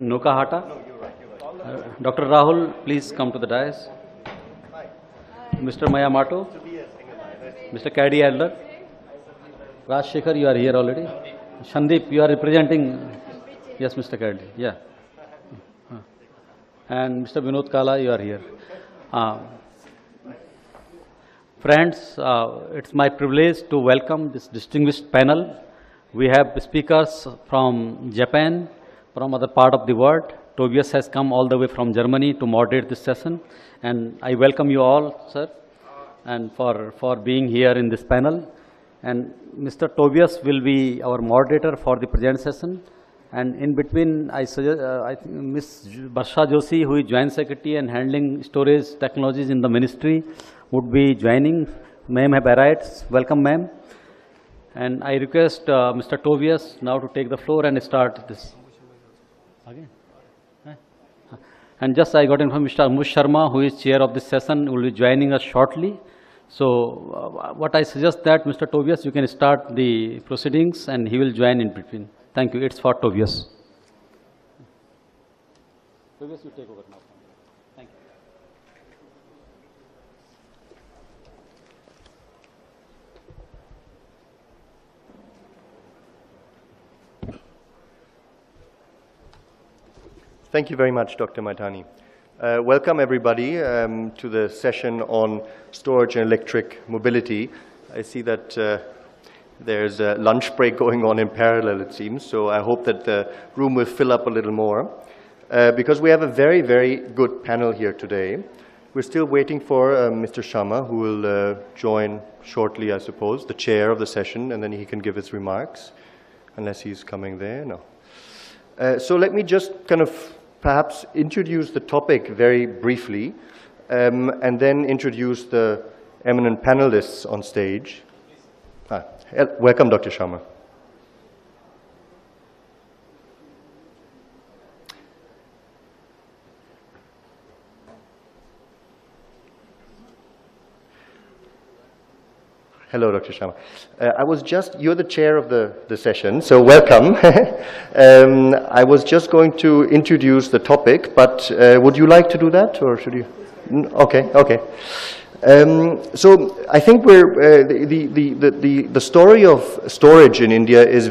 Nokahata. Dr. Rahul, please come to the dais. Mr. Mayamato. Mr. Caddy Adler. Rajshekhar, you are here already. Shandeep, you are representing. Yes, Mr. Caddy. Yeah. And Mr. Vinod Kala, you are here. Friends, it's my privilege to welcome this distinguished panel. We have speakers from Japan, from other part of the world. Tobias has come all the way from Germany to moderate this session. And I welcome you all, sir, and for being here in this panel. And Mr. Tobias will be our moderator for the present session. And in between, I suggest, I think Ms. Barsha Joshi, who is Joint Secretary and handling storage technologies in the ministry, would be joining. Ma'am have arrived. Welcome, ma'am. And I request Mr. Tobias now to take the floor and start this. Again. And just I got information, Mr. Amush Sharma, who is chair of this session, will be joining us shortly. So what I suggest that Mr. Tobias, you can start the proceedings and he will join in between. Thank you. It's for Tobias. Tobias, you take over now. Thank you. Thank you very much, Dr. Maitani. Welcome, everybody, to the session on storage and electric mobility. I see that there's a lunch break going on in parallel, it seems, so I hope that the room will fill up a little more, because we have a very, very good panel here today. We're still waiting for Mr. Sharma, who will join shortly, I suppose, the chair of the session, and then he can give his remarks, unless he's coming there. No. So let me just kind of perhaps introduce the topic very briefly, and then introduce the eminent panelists on stage. Welcome, Dr. Sharma. Hello, Dr. Sharma. You're the chair of the session, so welcome. I was just going to introduce the topic, but would you like to do that, or should you? Okay, okay. So I think the story of storage in India is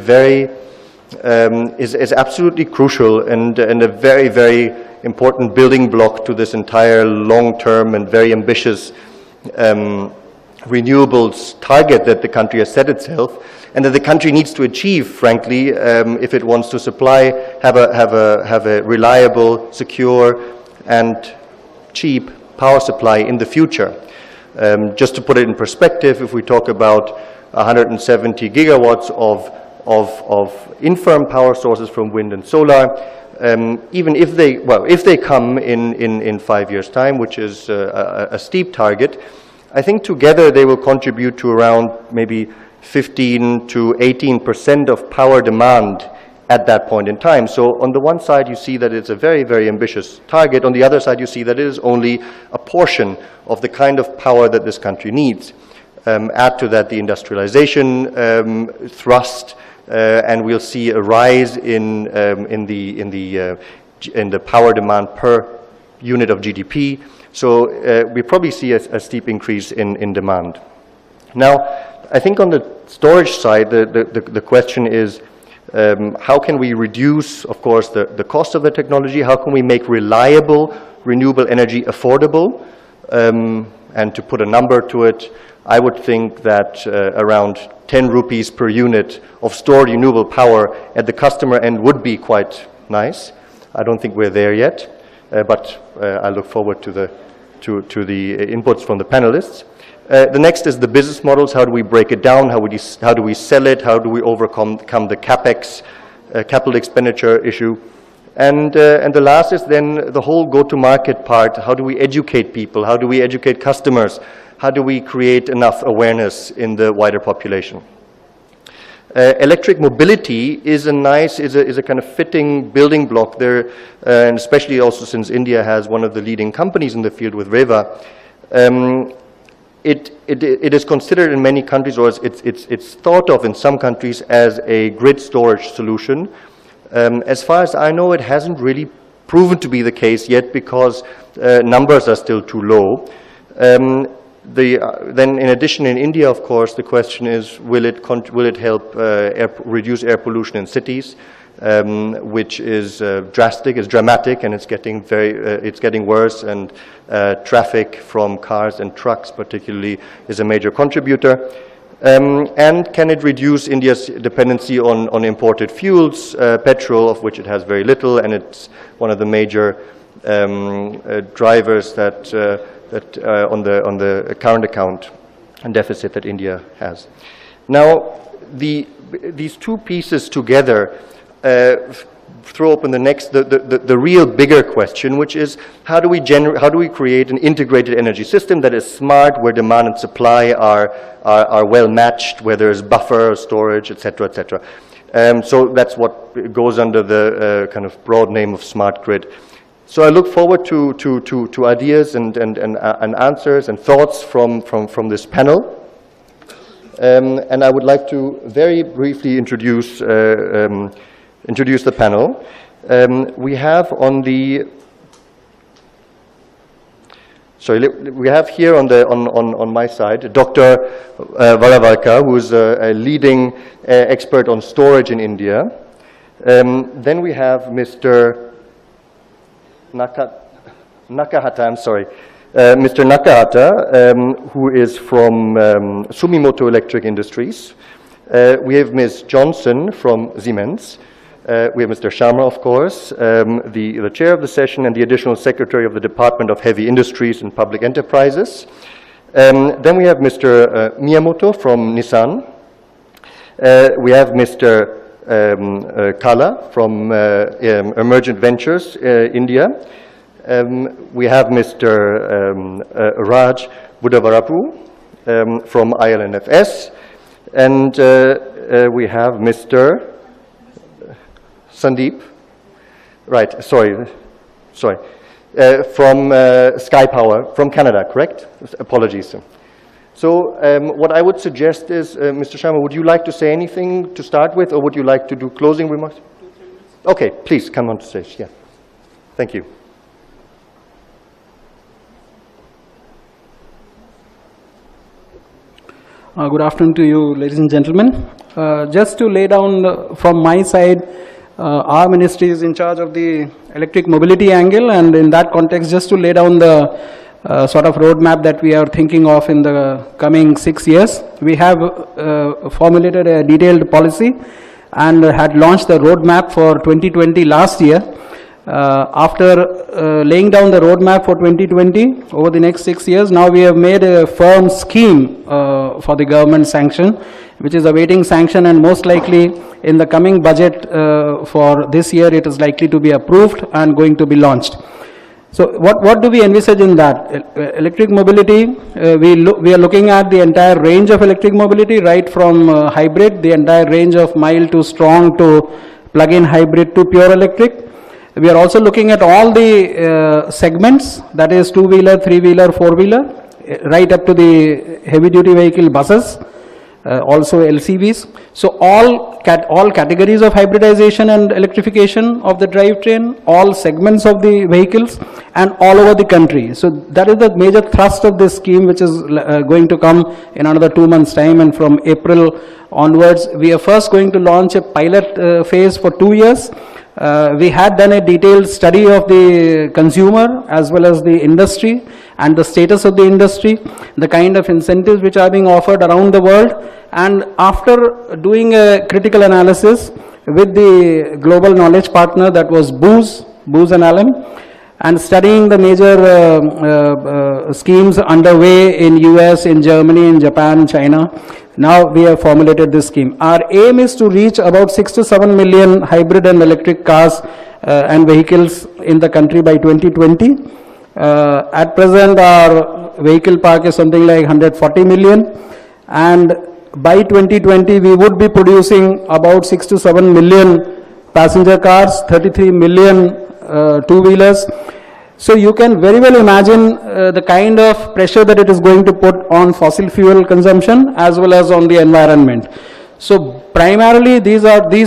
is absolutely crucial and a very, very important building block to this entire long-term and very ambitious renewables target that the country has set itself, and that the country needs to achieve, frankly, if it wants to have a reliable, secure, and cheap power supply in the future. Just to put it in perspective, if we talk about 170 gigawatts of infirm power sources from wind and solar, even if they come in 5 years' time, which is a steep target, I think together they will contribute to around maybe 15 to 18% of power demand at that point in time. So on the one side you see that it's a very, very ambitious target. On the other side you see that it is only a portion of the kind of power that this country needs. Add to that the industrialization thrust, and we'll see a rise in the power demand per unit of GDP. So we probably see a steep increase in demand. Now, I think on the storage side, the question is, how can we reduce, of course, the cost of the technology? How can we make reliable renewable energy affordable? And to put a number to it, I would think that around 10 rupees per unit of stored renewable power at the customer end would be quite nice. I don't think we're there yet. But I look forward to the inputs from the panelists. The next is the business models. How do we break it down? How do we sell it? How do we overcome the capex, capital expenditure issue? And the last is then the whole go-to-market part. How do we educate people? How do we educate customers? How do we create enough awareness in the wider population? Electric mobility is a kind of fitting building block there, and especially also since India has one of the leading companies in the field with Reva. It is considered in many countries, or it's thought of in some countries as a grid storage solution. As far as I know, it hasn't really proven to be the case yet because numbers are still too low. Then in addition in India, of course, the question is, will it help reduce air pollution in cities, which is drastic, is dramatic, and it's getting worse, and traffic from cars and trucks particularly is a major contributor. And can it reduce India's dependency on imported fuels, petrol, of which it has very little, and it's one of the major drivers that on the current account and deficit that India has. Now, these two pieces together throw open the real bigger question, which is how do we create an integrated energy system that is smart, where demand and supply are well matched, where there is buffer storage, etc., etc. So that's what goes under the kind of broad name of smart grid. So I look forward to ideas and answers and thoughts from this panel. And I would like to very briefly introduce the panel. We have on the we have here on my side Dr. Valavalkar, who is a leading expert on storage in India. Then we have Mr. Nakahata, I'm sorry. Mr. Nakahata, who is from Sumitomo Electric Industries. We have Ms. Johnson from Siemens. We have Mr. Sharma, of course, the chair of the session and the additional secretary of the Department of Heavy Industries and Public Enterprises. Then we have Mr. Miyamoto from Nissan. We have Mr. Kala from Emergent Ventures, India. We have Mr. Raj Budavarapu from ILNFS. And we have Mr. Sandeep, right, sorry, from Sky Power, from Canada, correct? Apologies. So what I would suggest is, Mr. Sharma, would you like to say anything to start with, or would you like to do closing remarks? 2-3 minutes. Okay, please come on stage, yeah. Thank you. Good afternoon to you, ladies and gentlemen. Just to lay down from my side, our ministry is in charge of the electric mobility angle, and in that context, just to lay down the sort of roadmap that we are thinking of in the coming 6 years. We have formulated a detailed policy and had launched the roadmap for 2020 last year. After laying down the roadmap for 2020 over the next 6 years, now we have made a firm scheme for the government sanction, which is awaiting sanction, and most likely in the coming budget for this year it is likely to be approved and going to be launched. So what do we envisage in that? Electric mobility, we are looking at the entire range of electric mobility, right from hybrid, the entire range of mild to strong to plug-in hybrid to pure electric. We are also looking at all the segments, that is two-wheeler, three-wheeler, four-wheeler, right up to the heavy-duty vehicle buses, also LCVs. So all categories of hybridization and electrification of the drivetrain, all segments of the vehicles, and all over the country. So that is the major thrust of this scheme, which is going to come in another 2 months' time, and from April onwards, we are first going to launch a pilot phase for 2 years. We had done a detailed study of the consumer as well as the industry and the status of the industry, the kind of incentives which are being offered around the world, and after doing a critical analysis with the global knowledge partner, that was Booz and Allen, and studying the major schemes underway in US, in Germany, in Japan, China. Now we have formulated this scheme. Our aim is to reach about 6 to 7 million hybrid and electric cars and vehicles in the country by 2020. At present, our vehicle park is something like 140 million, and by 2020 we would be producing about 6 to 7 million passenger cars, 33 million two-wheelers. So you can very well imagine the kind of pressure that it is going to put on fossil fuel consumption as well as on the environment. So primarily these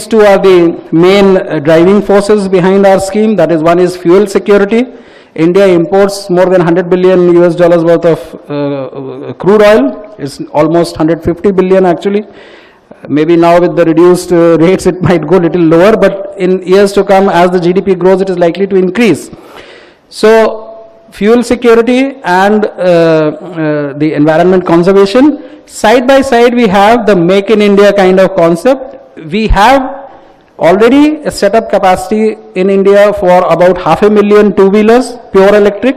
two are the main driving forces behind our scheme. That is, one is fuel security. India imports more than 100 billion US dollars worth of crude oil. It's almost 150 billion actually. Maybe now with the reduced rates it might go a little lower, but in years to come as the GDP grows it is likely to increase. So fuel security and the environment conservation. Side by side we have the Make in India kind of concept. We have already a set up capacity in India for about 500,000 two-wheelers, pure electric.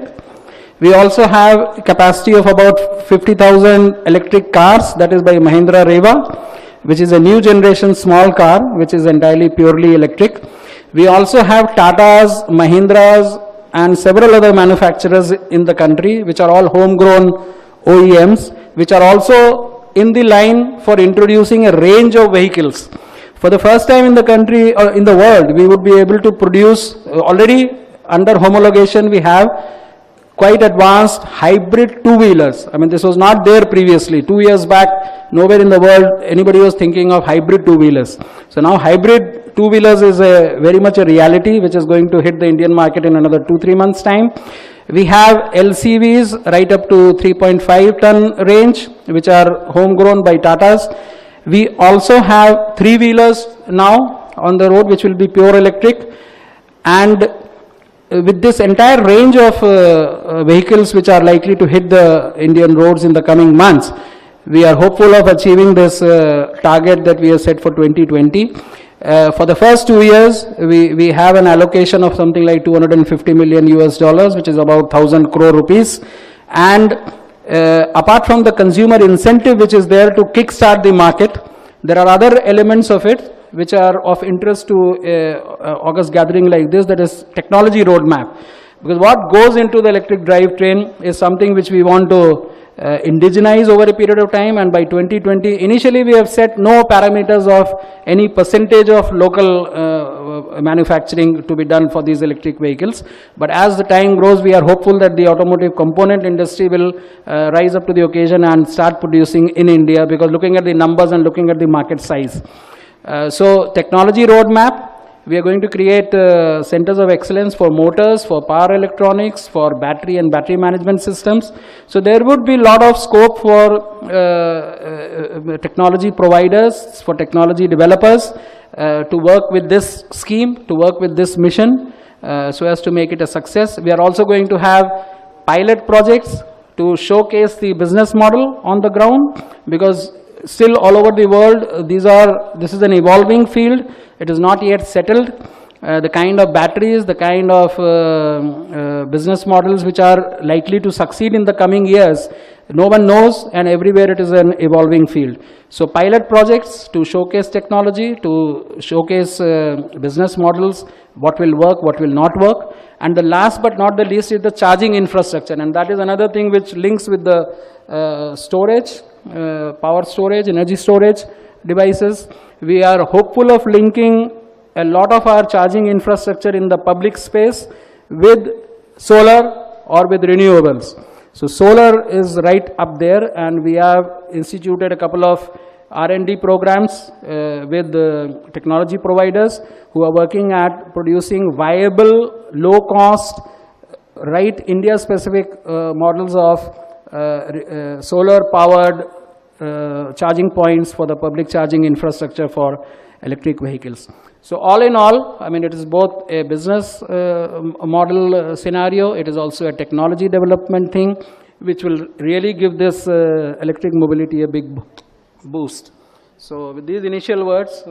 We also have capacity of about 50,000 electric cars, that is by Mahindra Reva, which is a new generation small car, which is entirely purely electric. We also have Tatas, Mahindras, and several other manufacturers in the country, which are all homegrown OEMs, which are also in the line for introducing a range of vehicles. For the first time in the country, or in the world, we would be able to produce, already under homologation we have quite advanced hybrid two-wheelers. I mean, this was not there previously. 2 years back, nowhere in the world anybody was thinking of hybrid two-wheelers. So now hybrid two-wheelers is very much a reality, which is going to hit the Indian market in another 2-3 months' time. We have LCVs right up to 3.5 ton range, which are homegrown by Tatas. We also have three-wheelers now on the road, which will be pure electric. And with this entire range of vehicles which are likely to hit the Indian roads in the coming months, we are hopeful of achieving this target that we have set for 2020. For the first 2 years, we have an allocation of something like 250 million US dollars, which is about 1,000 crore rupees. And apart from the consumer incentive which is there to kickstart the market, there are other elements of it which are of interest to August gathering like this, that is technology roadmap. Because what goes into the electric drivetrain is something which we want to indigenize over a period of time, and by 2020, initially we have set no parameters of any percentage of local manufacturing to be done for these electric vehicles. But as the time grows, we are hopeful that the automotive component industry will rise up to the occasion and start producing in India, because looking at the numbers and looking at the market size. So technology roadmap, we are going to create centers of excellence for motors, for power electronics, for battery and battery management systems. So there would be a lot of scope for technology providers, for technology developers to work with this scheme, to work with this mission so as to make it a success. We are also going to have pilot projects to showcase the business model on the ground, because still all over the world, this is an evolving field. It is not yet settled. The kind of batteries, the kind of business models which are likely to succeed in the coming years, no one knows, and everywhere it is an evolving field. So pilot projects to showcase technology, to showcase business models, what will work, what will not work. And the last but not the least is the charging infrastructure, and that is another thing which links with the storage, power storage, energy storage devices. We are hopeful of linking a lot of our charging infrastructure in the public space with solar or with renewables. So solar is right up there, and we have instituted a couple of R&D programs with technology providers who are working at producing viable, low-cost, right India-specific models of solar-powered charging points for the public charging infrastructure for electric vehicles. So all in all, I mean, it is both a business model scenario, it is also a technology development thing, which will really give this electric mobility a big boost. So with these initial words,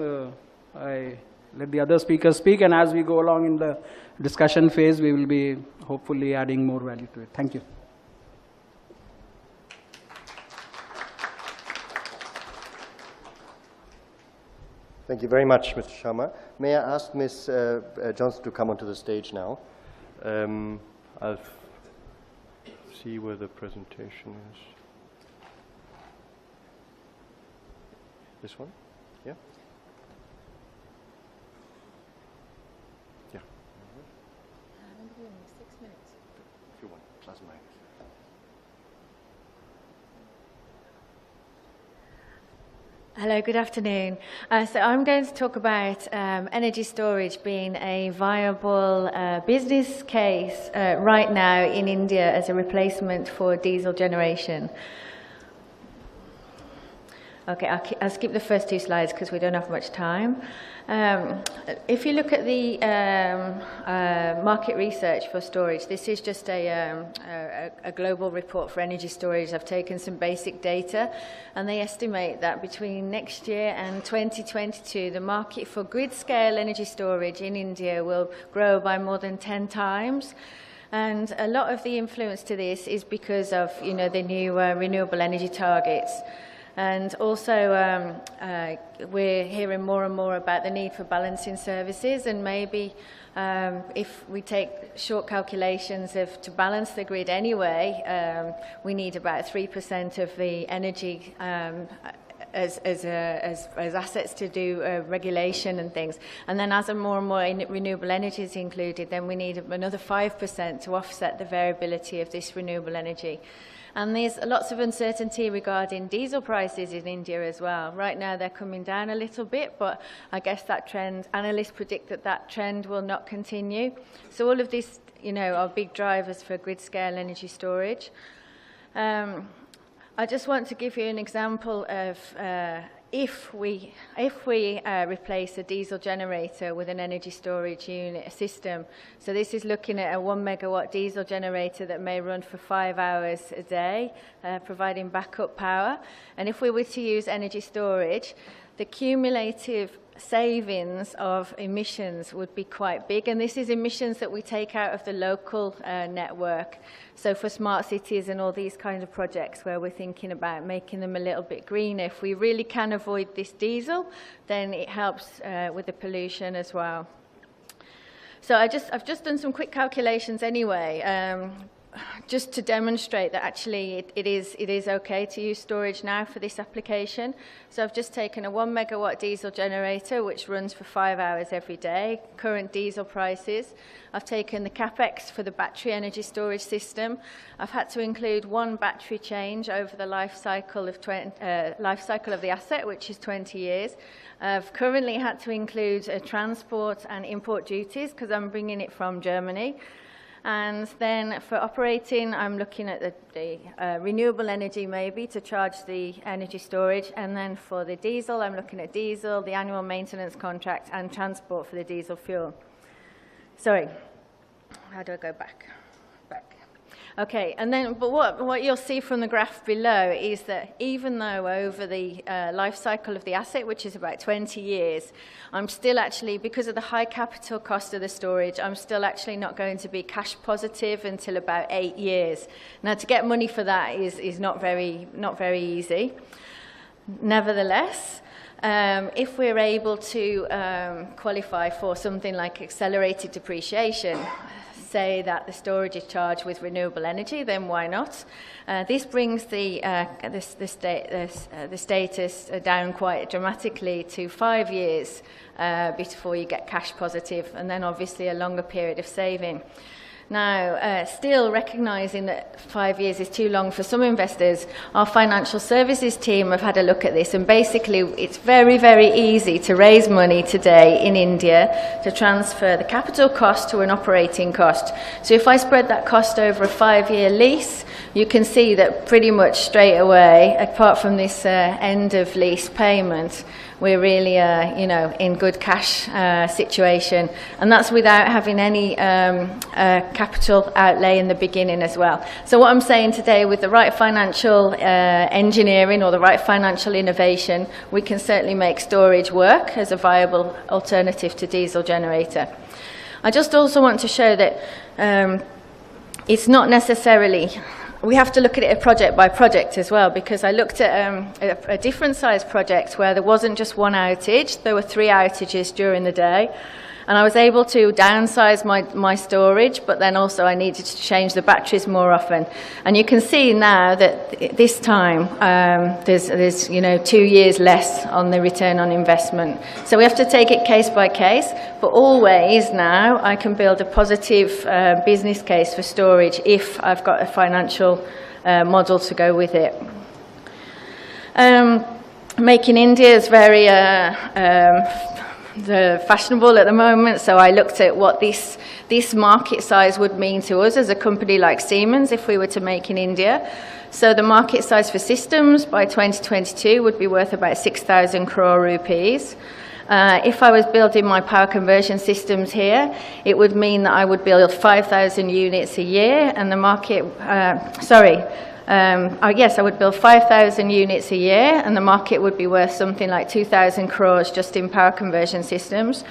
I let the other speakers speak, and as we go along in the discussion phase, we will be hopefully adding more value to it. Thank you. Thank you very much, Mr. Sharma. May I ask Ms. Johnson to come onto the stage now? I'll see where the presentation is. This one? Yeah? Yeah. If you want, doesn't matter. Hello, good afternoon. So I'm going to talk about energy storage being a viable business case right now in India as a replacement for diesel generation. Okay, I'll skip the first two slides because we don't have much time. If you look at the market research for storage, this is just a global report for energy storage. I've taken some basic data, and they estimate that between next year and 2022, the market for grid-scale energy storage in India will grow by more than 10 times. And a lot of the influence to this is because of, you know, the new renewable energy targets. And also, we're hearing more and more about the need for balancing services, and maybe if we take short calculations of to balance the grid anyway, we need about 3% of the energy as assets to do regulation and things. And then as more and more renewable energy is included, then we need another 5% to offset the variability of this renewable energy. And there's lots of uncertainty regarding diesel prices in India as well. Right now they're coming down a little bit, but I guess that trend, analysts predict that that trend will not continue. So all of this, you know, are big drivers for grid-scale energy storage. I just want to give you an example of if we replace a diesel generator with an energy storage unit system. So this is looking at a 1 megawatt diesel generator that may run for 5 hours a day, providing backup power. And if we were to use energy storage, the cumulative savings of emissions would be quite big, and this is emissions that we take out of the local network. So for smart cities and all these kinds of projects where we're thinking about making them a little bit greener, if we really can avoid this diesel, then it helps with the pollution as well. So I've just done some quick calculations anyway, just to demonstrate that actually it is okay to use storage now for this application. So I've just taken a 1 megawatt diesel generator which runs for 5 hours every day, current diesel prices. I've taken the capex for the battery energy storage system. I've had to include one battery change over the life cycle of the asset, which is 20 years. I've currently had to include transport and import duties because I'm bringing it from Germany. And then for operating, I'm looking at the renewable energy maybe to charge the energy storage. And then for the diesel, I'm looking at diesel, the annual maintenance contract, and transport for the diesel fuel. Sorry, how do I go back? Okay, and then, but what you'll see from the graph below is that even though over the life cycle of the asset, which is about 20 years, I'm still actually, because of the high capital cost of the storage, I'm still actually not going to be cash positive until about 8 years. Now, to get money for that is not very easy. Nevertheless, if we're able to qualify for something like accelerated depreciation, say that the storage is charged with renewable energy, then why not? This brings the status down quite dramatically to 5 years before you get cash positive, and then obviously a longer period of saving. Now, still recognising that 5 years is too long for some investors, our financial services team have had a look at this, and basically it's very, very easy to raise money today in India to transfer the capital cost to an operating cost. So if I spread that cost over a 5-year lease, you can see that pretty much straight away, apart from this end of lease payment, we're really, in good cash situation, and that's without having any capital outlay in the beginning as well. So what I'm saying today, with the right financial engineering or the right financial innovation, we can certainly make storage work as a viable alternative to diesel generator. I just also want to show that it's not necessarily. We have to look at it project by project as well, because I looked at a different size project where there wasn't just one outage, there were 3 outages during the day. And I was able to downsize my storage, but then also I needed to change the batteries more often. And you can see now that this time there's 2 years less on the return on investment. So we have to take it case by case, but always now I can build a positive business case for storage if I've got a financial model to go with it. Make in India is very fashionable at the moment, so I looked at what this market size would mean to us as a company like Siemens if we were to make in India. So the market size for systems by 2022 would be worth about 6,000 crore rupees. If I was building my power conversion systems here, it would mean that I would build 5,000 units a year, and the market, yes, I would build 5,000 units a year, and the market would be worth something like 2,000 crores just in power conversion systems.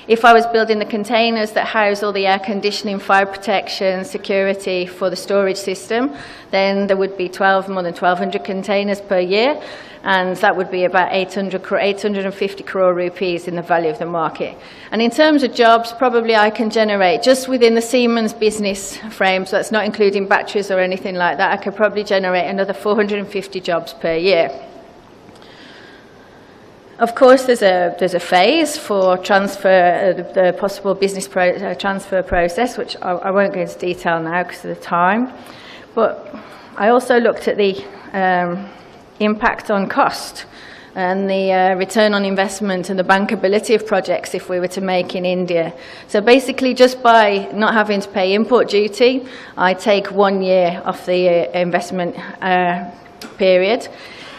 If I was building the containers that house all the air conditioning, fire protection, security for the storage system, then there would be more than 1,200 containers per year, and that would be about 850 crore rupees in the value of the market. And in terms of jobs, probably I can generate, just within the Siemens business frame, so that's not including batteries or anything like that, I could probably generate another 450 jobs per year. Of course, there's a phase for transfer, the possible business transfer process, which I won't go into detail now because of the time. But I also looked at the impact on cost and the return on investment and the bankability of projects if we were to make in India. So basically, just by not having to pay import duty, I take 1 year off the investment period.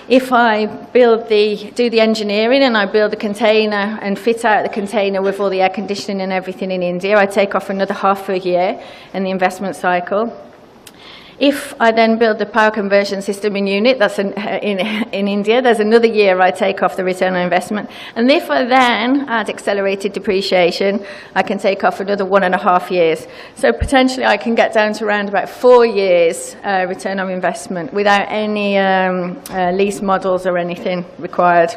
If I do the engineering and I build a container and fit out the container with all the air conditioning and everything in India, I take off another half a year in the investment cycle. If I then build the power conversion system in unit, that's in India, there's another year I take off the return on investment. And if I then add accelerated depreciation, I can take off another 1.5 years. So potentially I can get down to around about 4 years return on investment without any lease models or anything required.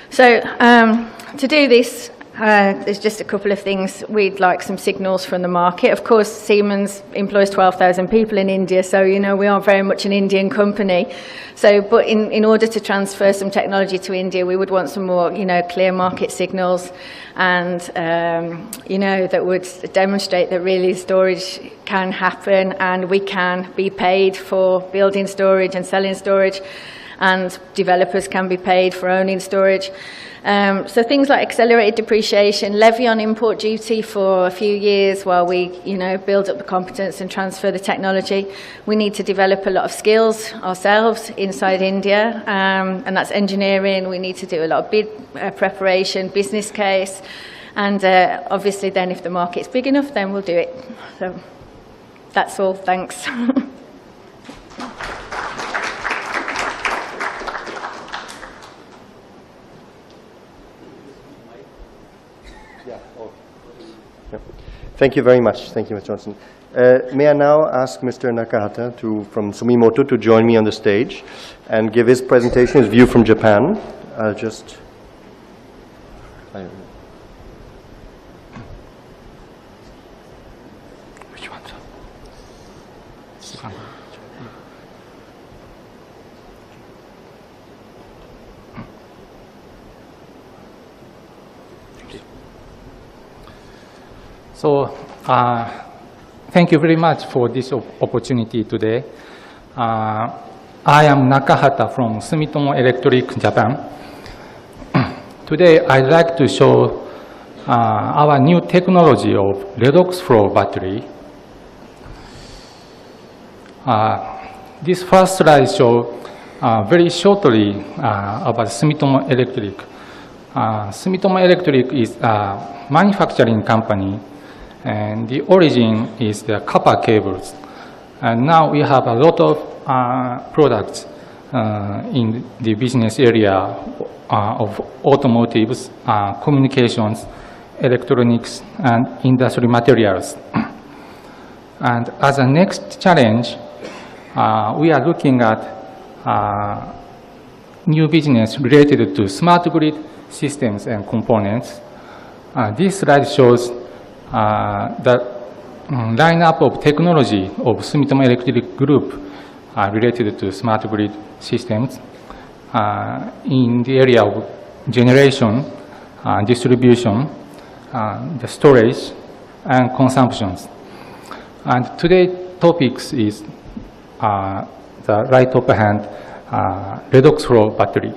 So to do this, there's just a couple of things. We'd like some signals from the market. Of course, Siemens employs 12,000 people in India, so we are very much an Indian company. So, but in order to transfer some technology to India, we would want some more, clear market signals, and that would demonstrate that really storage can happen, and we can be paid for building storage and selling storage, and developers can be paid for owning storage. So things like accelerated depreciation, levy on import duty for a few years while we, build up the competence and transfer the technology. We need to develop a lot of skills ourselves inside India, and that's engineering. We need to do a lot of bid preparation, business case, and obviously then if the market's big enough, then we'll do it. So that's all. Thanks. Thank you very much. Thank you, Ms. Johnson. May I now ask Mr. Nakahata from Sumitomo to join me on the stage and give his presentation, his view from Japan. Which one? So, thank you very much for this opportunity today. I am Nakahata from Sumitomo Electric Japan. Today, I'd like to show our new technology of redox flow battery. This first slide shows very shortly about Sumitomo Electric. Sumitomo Electric is a manufacturing company, and the origin is the copper cables. And now we have a lot of products in the business area of automotives, communications, electronics, and industry materials. And as a next challenge, we are looking at new business related to smart grid systems and components. This slide shows the lineup of technology of Sumitomo Electric Group related to smart grid systems in the area of generation, distribution, the storage, and consumptions. And today's topics is the right upper hand, redox flow battery.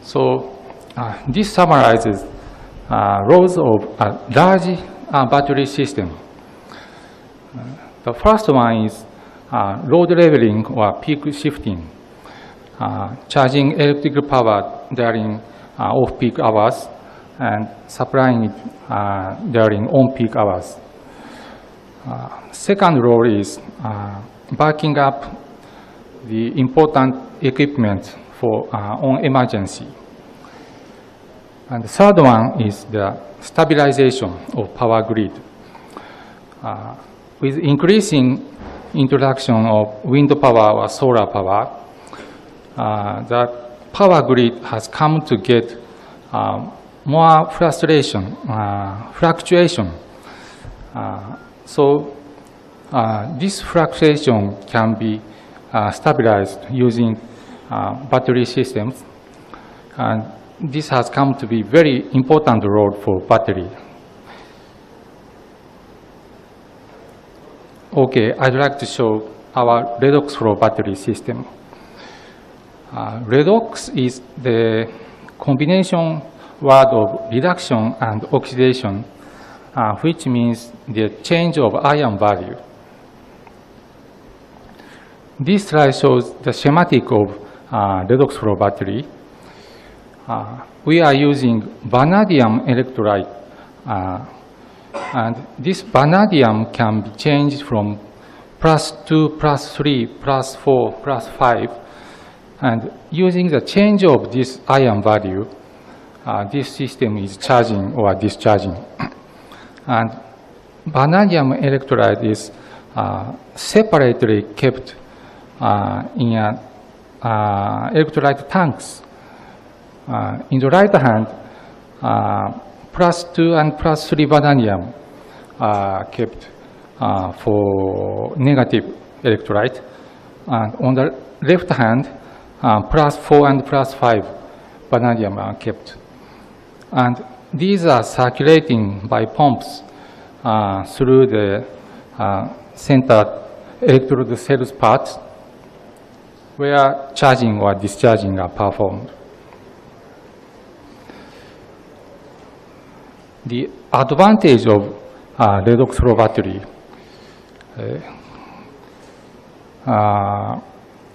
So this summarizes roles of a large battery system. The first one is load leveling or peak shifting, charging electrical power during off-peak hours and supplying it during on-peak hours. Second role is backing up the important equipment for on emergency. And the third one is the stabilization of power grid. With increasing introduction of wind power or solar power, the power grid has come to get more fluctuation. So this fluctuation can be stabilized using battery systems, and this has come to be very important role for battery. Okay, I'd like to show our redox flow battery system. Redox is the combination word of reduction and oxidation, which means the change of ion value. This slide shows the schematic of redox flow battery. We are using vanadium electrolyte, and this vanadium can be changed from +2, +3, +4, +5, and using the change of this ion value, this system is charging or discharging. And vanadium electrolyte is separately kept in electrolyte tanks. In the right hand, +2 and +3 vanadium are kept for negative electrolyte. And on the left hand, +4 and +5 vanadium are kept. And these are circulating by pumps through the center electrode cells parts, where charging or discharging are performed. The advantage of redox flow battery,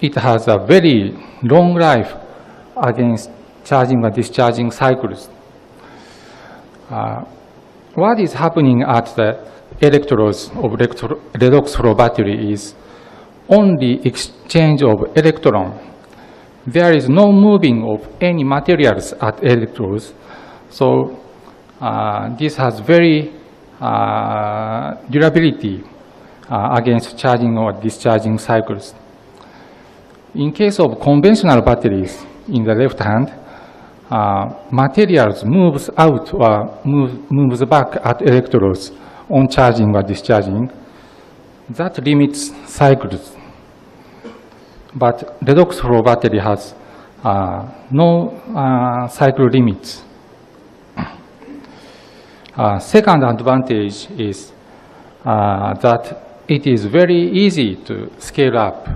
it has a very long life against charging or discharging cycles. What is happening at the electrodes of redox flow battery is only exchange of electron. There is no moving of any materials at electrodes, so this has very durability against charging or discharging cycles. In case of conventional batteries, in the left hand, materials moves out or moves back at electrodes on charging or discharging. That limits cycles. But redox flow battery has no cycle limits. Second advantage is that it is very easy to scale up.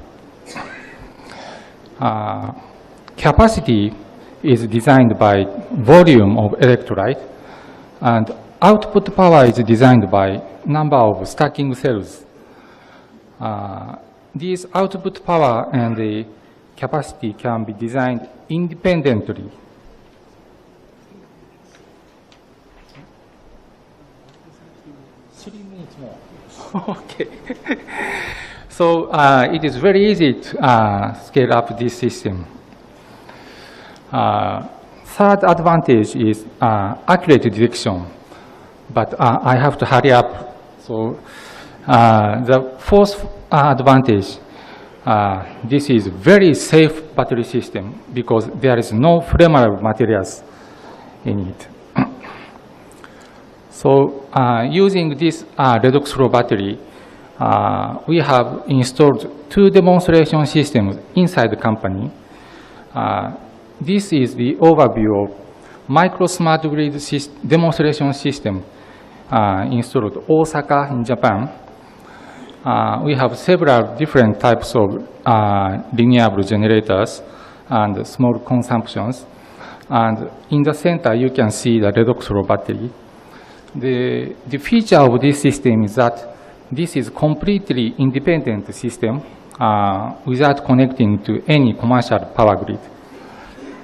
Capacity is designed by volume of electrolyte, and output power is designed by number of stacking cells. These output power and the capacity can be designed independently. Okay. So it is very easy to scale up this system. Third advantage is accurate detection, but I have to hurry up. So the fourth advantage, this is very safe battery system because there is no flammable materials in it. So using this redox flow battery, we have installed 2 demonstration systems inside the company. This is the overview of micro smart grid demonstration system installed in Osaka in Japan. we have several different types of renewable generators and small consumptions. And in the center, you can see the redox flow battery. The feature of this system is that this is completely independent system without connecting to any commercial power grid.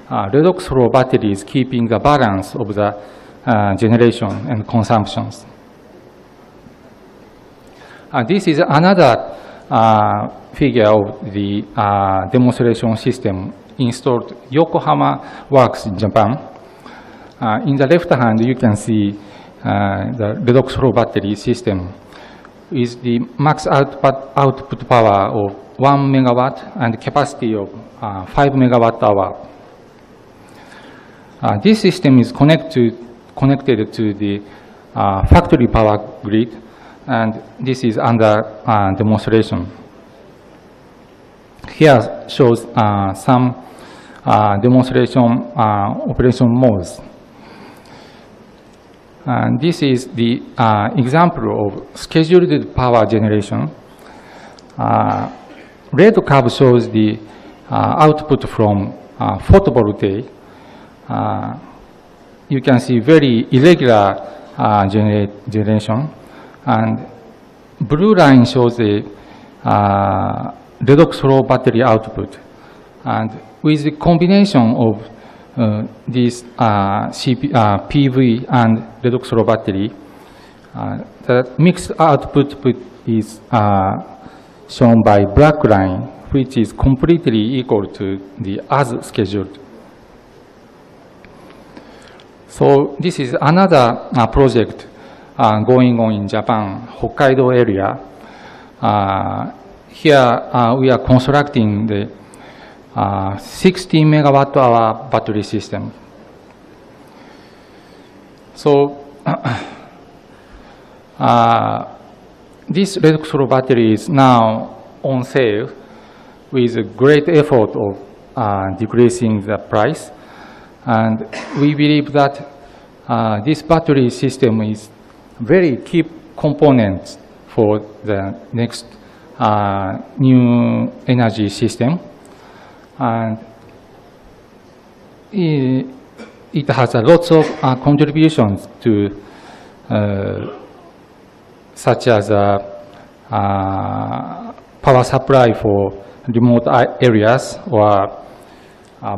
Redox flow battery is keeping the balance of the generation and consumptions. This is another figure of the demonstration system installed Yokohama Works in Japan. In the left hand, you can see the redox flow battery system with the max output power of 1 megawatt and capacity of 5 megawatt hour. This system is connected to the factory power grid, and this is under demonstration. Here shows some demonstration operation modes. And this is the example of scheduled power generation. Red curve shows the output from photovoltaic. You can see very irregular generation. And blue line shows the redox flow battery output. And with the combination of this PV and redox flow battery, the mixed output is shown by black line, which is completely equal to the as scheduled. So this is another project going on in Japan, Hokkaido area. Here we are constructing the 60 megawatt hour battery system. So this redox flow battery is now on sale with a great effort of decreasing the price. And we believe that this battery system is very key component for the next new energy system. And it has a lots of contributions to such as power supply for remote areas or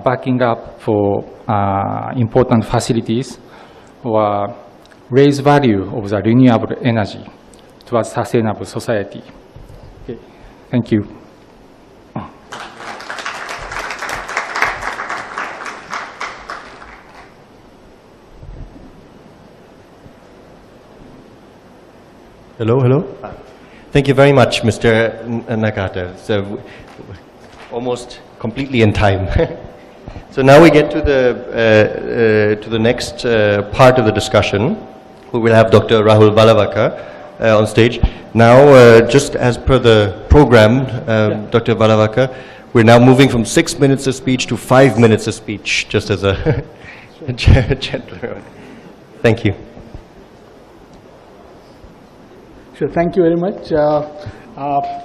backing up for important facilities or raise value of the renewable energy towards sustainable society. Okay. Thank you. Hello, hello. Thank you very much, Mr. Nakata. So almost completely in time. So now we get to the next part of the discussion. We will have Dr. Rahul Valavaka on stage. Now, just as per the program, Dr. Valavaka, we're now moving from 6 minutes of speech to 5 minutes of speech, just as a gentleman. Thank you. Sure, thank you very much.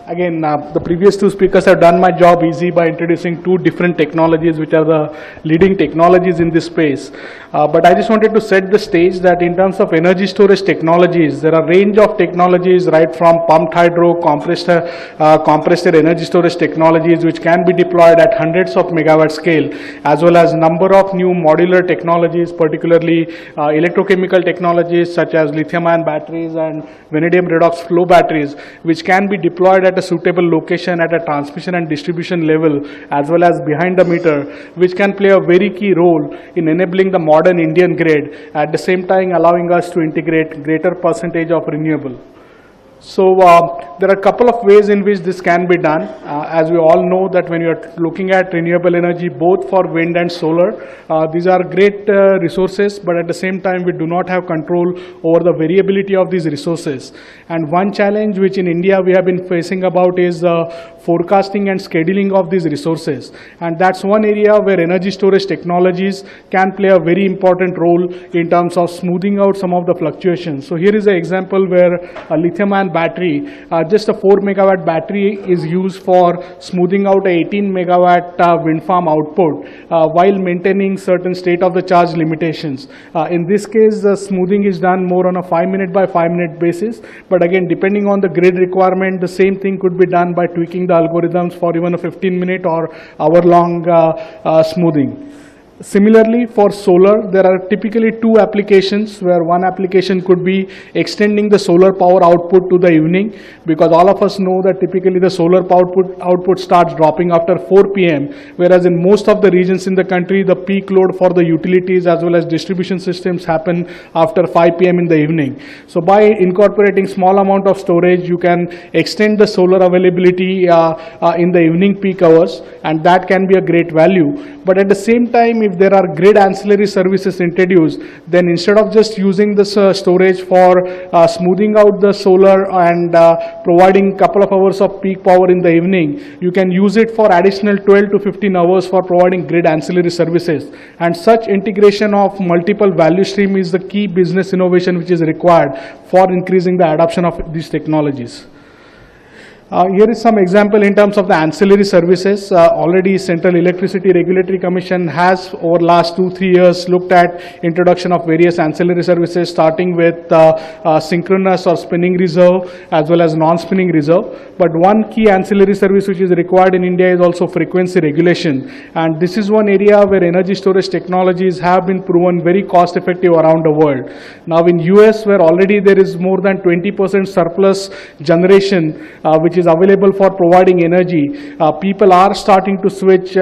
Again, the previous two speakers have done my job easy by introducing two different technologies which are the leading technologies in this space. But I just wanted to set the stage that in terms of energy storage technologies, there are a range of technologies right from pumped hydro, compressed energy storage technologies which can be deployed at hundreds of megawatt scale, as well as number of new modular technologies, particularly electrochemical technologies such as lithium-ion batteries and vanadium redox flow batteries, which can be deployed at a suitable location at a transmission and distribution level as well as behind the meter, which can play a very key role in enabling the modern Indian grid, at the same time allowing us to integrate greater percentage of renewable. So there are a couple of ways in which this can be done. As we all know that when you are looking at renewable energy, both for wind and solar, these are great resources, but at the same time we do not have control over the variability of these resources. And one challenge which in India we have been facing about is forecasting and scheduling of these resources. And that's one area where energy storage technologies can play a very important role in terms of smoothing out some of the fluctuations. So here is an example where a lithium-ion battery, just a 4 megawatt battery is used for smoothing out a 18 megawatt wind farm output while maintaining certain state-of-the-charge limitations. In this case, the smoothing is done more on a 5-minute by 5-minute basis, but again, depending on the grid requirement, the same thing could be done by tweaking the algorithms for even a 15-minute or hour-long smoothing. Similarly, for solar, there are typically two applications, where one application could be extending the solar power output to the evening, because all of us know that typically the solar power output starts dropping after 4 p.m., whereas in most of the regions in the country, the peak load for the utilities as well as distribution systems happen after 5 p.m. in the evening. So by incorporating small amount of storage, you can extend the solar availability in the evening peak hours, and that can be a great value. But at the same time, if there are grid ancillary services introduced, then instead of just using this storage for smoothing out the solar and providing couple of hours of peak power in the evening, you can use it for additional 12 to 15 hours for providing grid ancillary services. And such integration of multiple value stream is the key business innovation which is required for increasing the adoption of these technologies. Here is some example in terms of the ancillary services. Already Central Electricity Regulatory Commission has over last 2-3 years looked at introduction of various ancillary services, starting with synchronous or spinning reserve as well as non-spinning reserve. But one key ancillary service which is required in India is also frequency regulation. And this is one area where energy storage technologies have been proven very cost effective around the world. Now in US, where already there is more than 20% surplus generation which is available for providing energy, people are starting to switch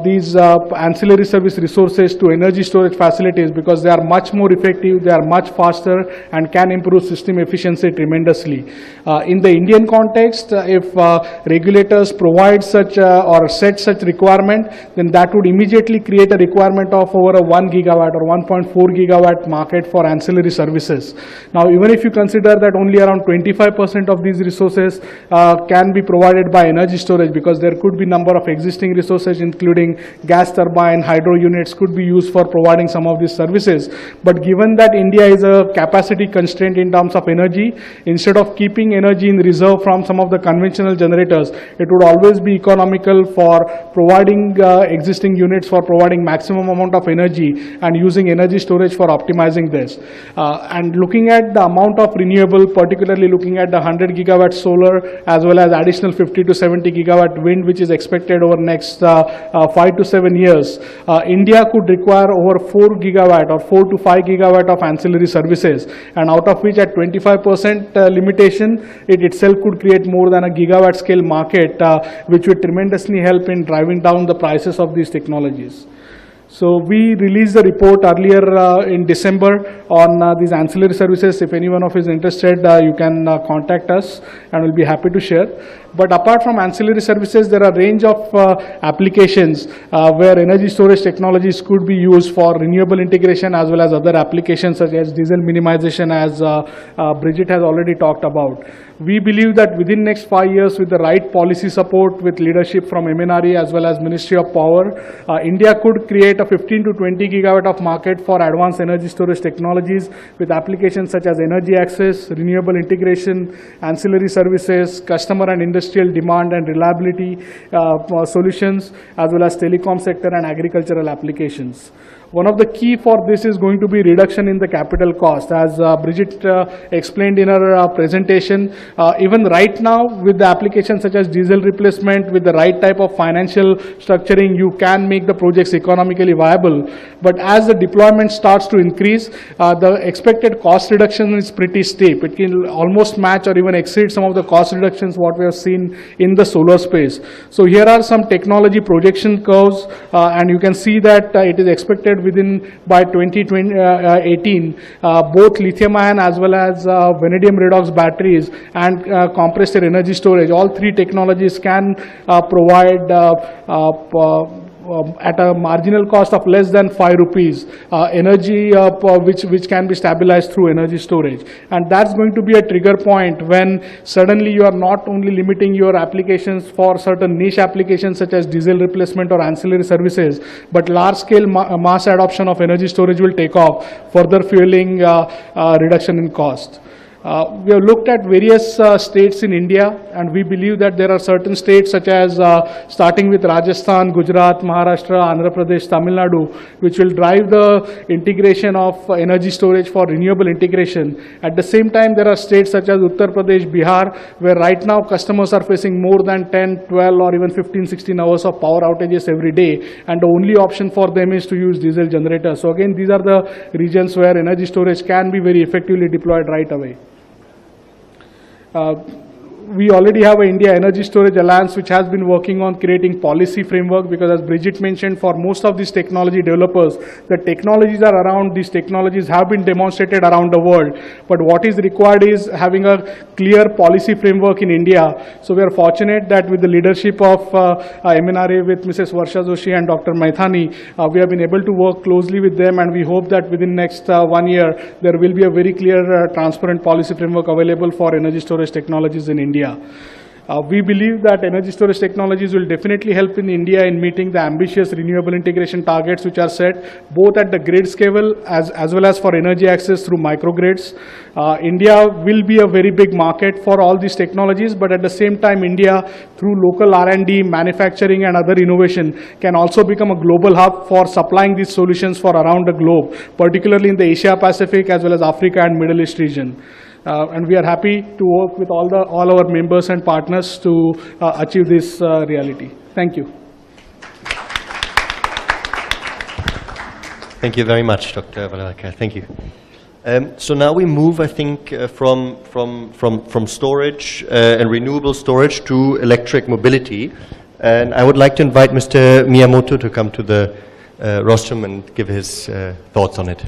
these ancillary service resources to energy storage facilities, because they are much more effective, they are much faster, and can improve system efficiency tremendously. In the Indian context, if regulators provide such or set such requirement, then that would immediately create a requirement of over a 1 gigawatt or 1.4 gigawatt market for ancillary services. Now, even if you consider that only around 25% of these resources can be provided by energy storage, because there could be number of existing resources including gas turbine, hydro units could be used for providing some of these services. But given that India is a capacity constraint in terms of energy, instead of keeping energy in reserve from some of the conventional generators, it would always be economical for providing existing units for providing maximum amount of energy and using energy storage for optimizing this. And looking at the amount of renewable, particularly looking at the 100 gigawatt solar as well as additional 50 to 70 gigawatt wind, which is expected over next 5 to 7 years, India could require over 4 gigawatt or 4 to 5 gigawatt of ancillary services, and out of which at 25% limitation, it itself could create more than a gigawatt scale market, which would tremendously help in driving down the prices of these technologies. So we released the report earlier in December on these ancillary services. If anyone of you is interested, you can contact us and we'll be happy to share. But apart from ancillary services, there are a range of applications where energy storage technologies could be used for renewable integration as well as other applications such as diesel minimization, as Bridget has already talked about. We believe that within next 5 years, with the right policy support, with leadership from MNRE as well as Ministry of Power, India could create a 15 to 20 gigawatt of market for advanced energy storage technologies with applications such as energy access, renewable integration, ancillary services, customer and industrial demand and reliability solutions, as well as telecom sector and agricultural applications. One of the key for this is going to be reduction in the capital cost. As Bridget explained in her presentation, even right now with the applications such as diesel replacement, with the right type of financial structuring, you can make the projects economically viable. But as the deployment starts to increase, the expected cost reduction is pretty steep. It can almost match or even exceed some of the cost reductions what we have seen in the solar space. So here are some technology projection curves, and you can see that it is expected within by 2018, both lithium ion as well as vanadium redox batteries and compressed air energy storage, all three technologies can provide at a marginal cost of less than 5 rupees energy which can be stabilized through energy storage. And that's going to be a trigger point when suddenly you are not only limiting your applications for certain niche applications such as diesel replacement or ancillary services, but large scale mass adoption of energy storage will take off, further fueling reduction in cost. We have looked at various states in India, and we believe that there are certain states such as starting with Rajasthan, Gujarat, Maharashtra, Andhra Pradesh, Tamil Nadu, which will drive the integration of energy storage for renewable integration. At the same time, there are states such as Uttar Pradesh, Bihar, where right now customers are facing more than 10, 12 or even 15, 16 hours of power outages every day, and the only option for them is to use diesel generators. So again, these are the regions where energy storage can be very effectively deployed right away. We already have an India Energy Storage Alliance which has been working on creating policy framework, because as Bridget mentioned, for most of these technology developers, the technologies are around, these technologies have been demonstrated around the world, but what is required is having a clear policy framework in India. So we are fortunate that with the leadership of MNRA with Mrs. Varsha Joshi and Dr. Maithani, we have been able to work closely with them, and we hope that within next 1 year, there will be a very clear, transparent policy framework available for energy storage technologies in India. We believe that energy storage technologies will definitely help in India in meeting the ambitious renewable integration targets which are set both at the grid scale as well as for energy access through microgrids. India will be a very big market for all these technologies, but at the same time, India through local R&D, manufacturing and other innovation can also become a global hub for supplying these solutions for around the globe, particularly in the Asia Pacific as well as Africa and Middle East region. And we are happy to work with all our members and partners to achieve this reality. Thank you. Thank you very much, Dr. Valalka. Thank you. So now we move, I think, from storage and renewable storage to electric mobility. And I would like to invite Mr. Miyamoto to come to the rostrum and give his thoughts on it.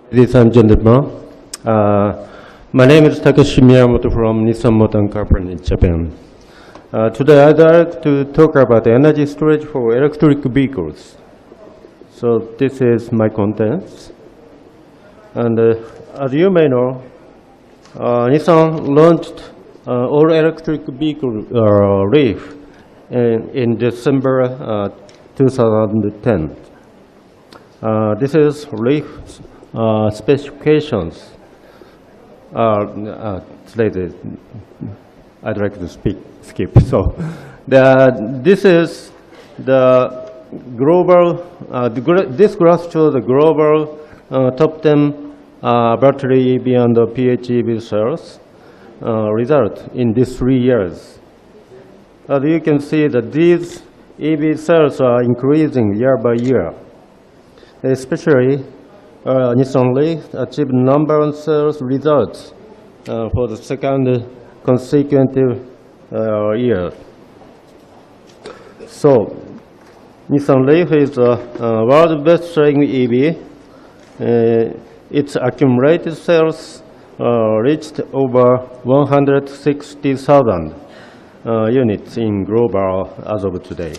Ladies and gentlemen, my name is Takeshi Miyamoto from Nissan Motor Company in Japan. Today I'd like to talk about energy storage for electric vehicles. So this is my contents. And as you may know, Nissan launched all-electric vehicle Leaf in December 2010. This is Leaf specifications. I'd like to skip. So this is the global, this graph shows the global top 10 battery EV and the PHEV sales result in these 3 years. As you can see that these EV sales are increasing year by year. Especially Nissan Leaf achieved number one sales results for the second consecutive year. So Nissan Leaf is the world's best-selling EV. Its accumulated sales reached over 160,000 units in global as of today.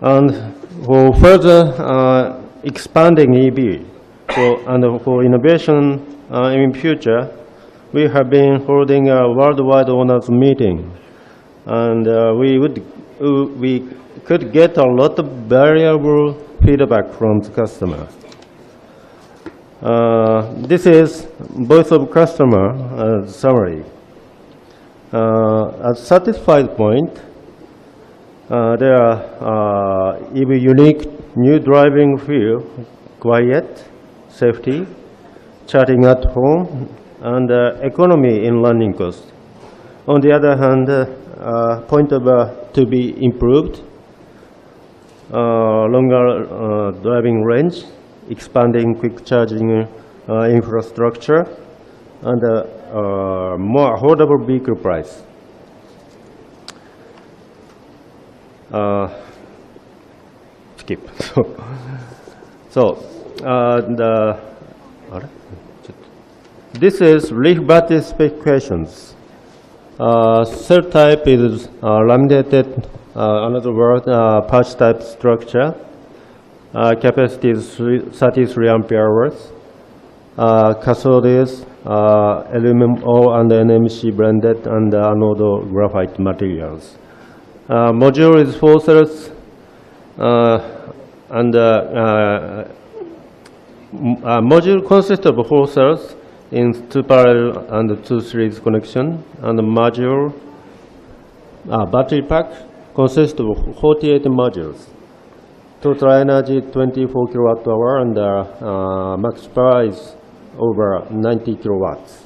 And for further expanding EV and for innovation in future, we have been holding a worldwide owners meeting, and we could get a lot of valuable feedback from the customer. This is voice of customer summary. At satisfied point, there are EV unique new driving feel, quiet, safety, charging at home, and economy in running cost. On the other hand, point of to be improved, longer driving range, expanding quick charging infrastructure, and more affordable vehicle price. Skip. This is leaf battery specifications. Cell type is laminated, another word, pouch type structure. Capacity is 33 ampere hours. Cathode is aluminum ore and NMC blended and anode graphite materials. Module is 4 cells and module consists of 4 cells in 2 parallel and 2 series connection, and the module battery pack consists of 48 modules. Total energy 24 kilowatt hour, and max power is over 90 kilowatts.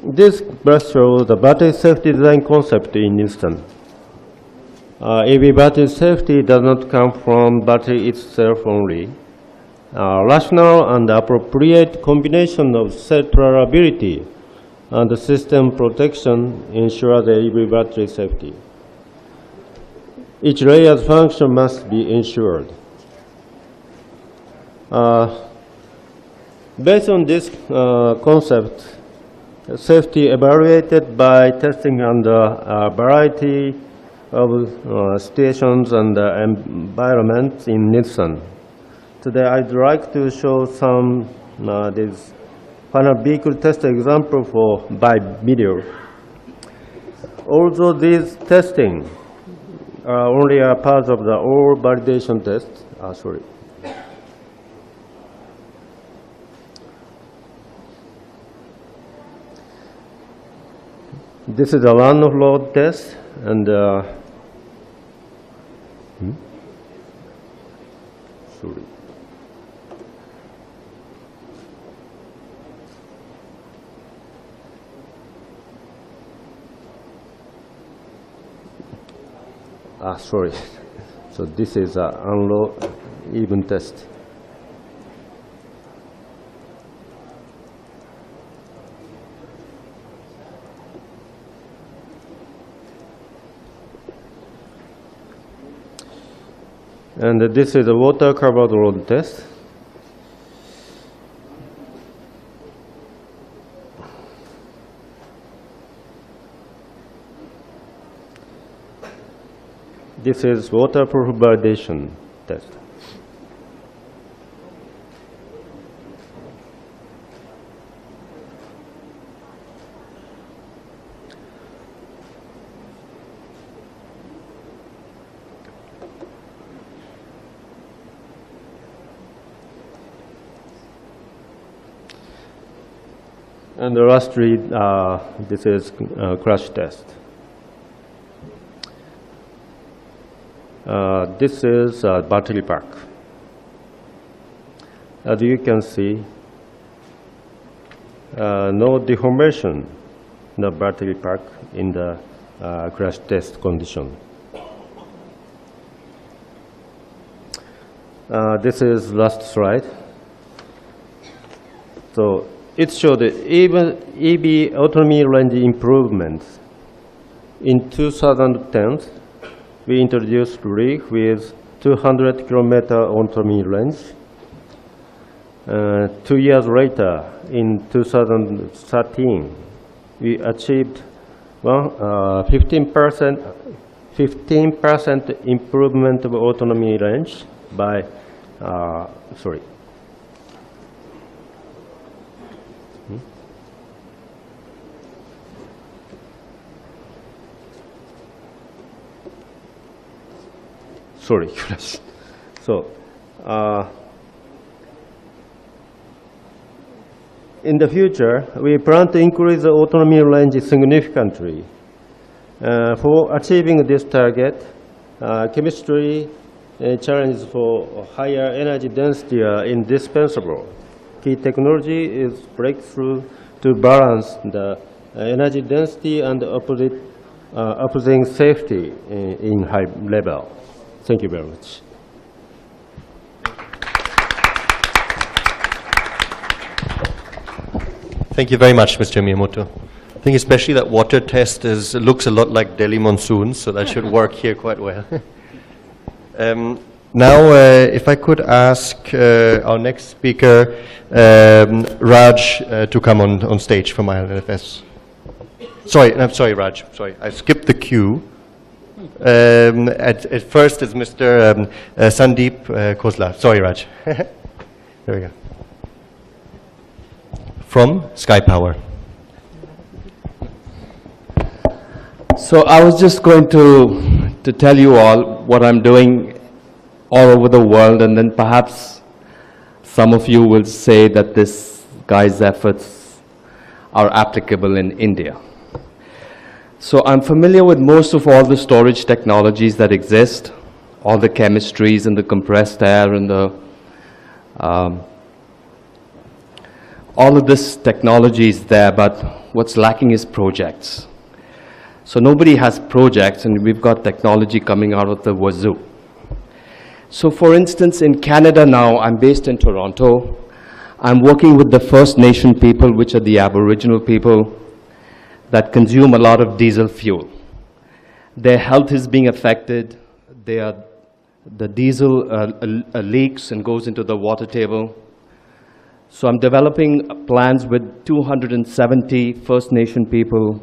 This graph shows the battery safety design concept in Houston. EV battery safety does not come from battery itself only. Rational and appropriate combination of cell reliability and system protection ensure the EV battery safety. Each layer's function must be ensured. Based on this concept, safety evaluated by testing under a variety of stations and environments in Nissan. Today, I'd like to show some this final vehicle test example by video. Although these testing are only a part of the all validation test. Sorry. This is a run of load test, and sorry. Sorry. So this is an unload even test. And this is a water covered road test. This is waterproof validation test. And lastly, this is crash test. This is a battery pack. As you can see, no deformation in the battery pack in the crash test condition. This is last slide. So it showed even EV autonomy range improvements. In 2010, we introduced rig with 200 kilometer autonomy range. 2 years later, in 2013, we achieved 15% improvement of autonomy range by, sorry. Sorry, so in the future, we plan to increase the autonomy range significantly. For achieving this target, chemistry challenges for higher energy density are indispensable. Key technology is breakthrough to balance the energy density and opposing safety in high level. Thank you very much. Thank you very much, Mr. Miyamoto. I think especially that water test looks a lot like Delhi monsoons, so that should work here quite well. Now, if I could ask our next speaker, Raj, to come on stage from ILFS. Sorry, I'm sorry, Raj. Sorry, I skipped the queue. At first, it's Mr. Sandeep Khosla. Sorry, Raj. There we go. From Sky Power. So I was just going to tell you all what I'm doing all over the world, and then perhaps some of you will say that this guy's efforts are applicable in India. So I'm familiar with most of all the storage technologies that exist, all the chemistries and the compressed air and the all of this technology is there, but what's lacking is projects. So nobody has projects, and we've got technology coming out of the wazoo. So for instance, in Canada now, I'm based in Toronto. I'm working with the First Nation people, which are the Aboriginal people that consume a lot of diesel fuel. Their health is being affected. The diesel leaks and goes into the water table. So I'm developing plans with 270 First Nation people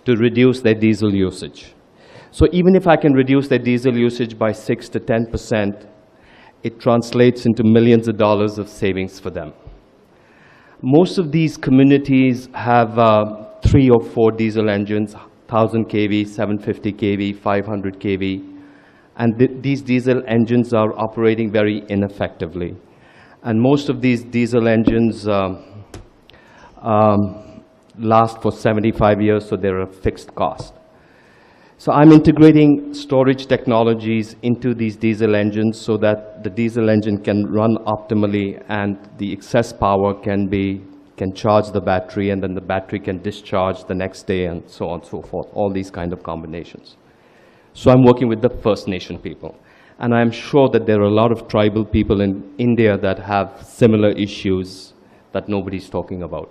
to reduce their diesel usage. So even if I can reduce their diesel usage by 6 to 10%, it translates into millions of dollars of savings for them. Most of these communities have 3 or 4 diesel engines, 1000 kV, 750 kV, 500 kV, and these diesel engines are operating very ineffectively. And most of these diesel engines last for 75 years, so they're a fixed cost. So I'm integrating storage technologies into these diesel engines so that the diesel engine can run optimally and the excess power can charge the battery, and then the battery can discharge the next day, and so on and so forth, all these kind of combinations. So I'm working with the First Nation people. And I'm sure that there are a lot of tribal people in India that have similar issues that nobody's talking about.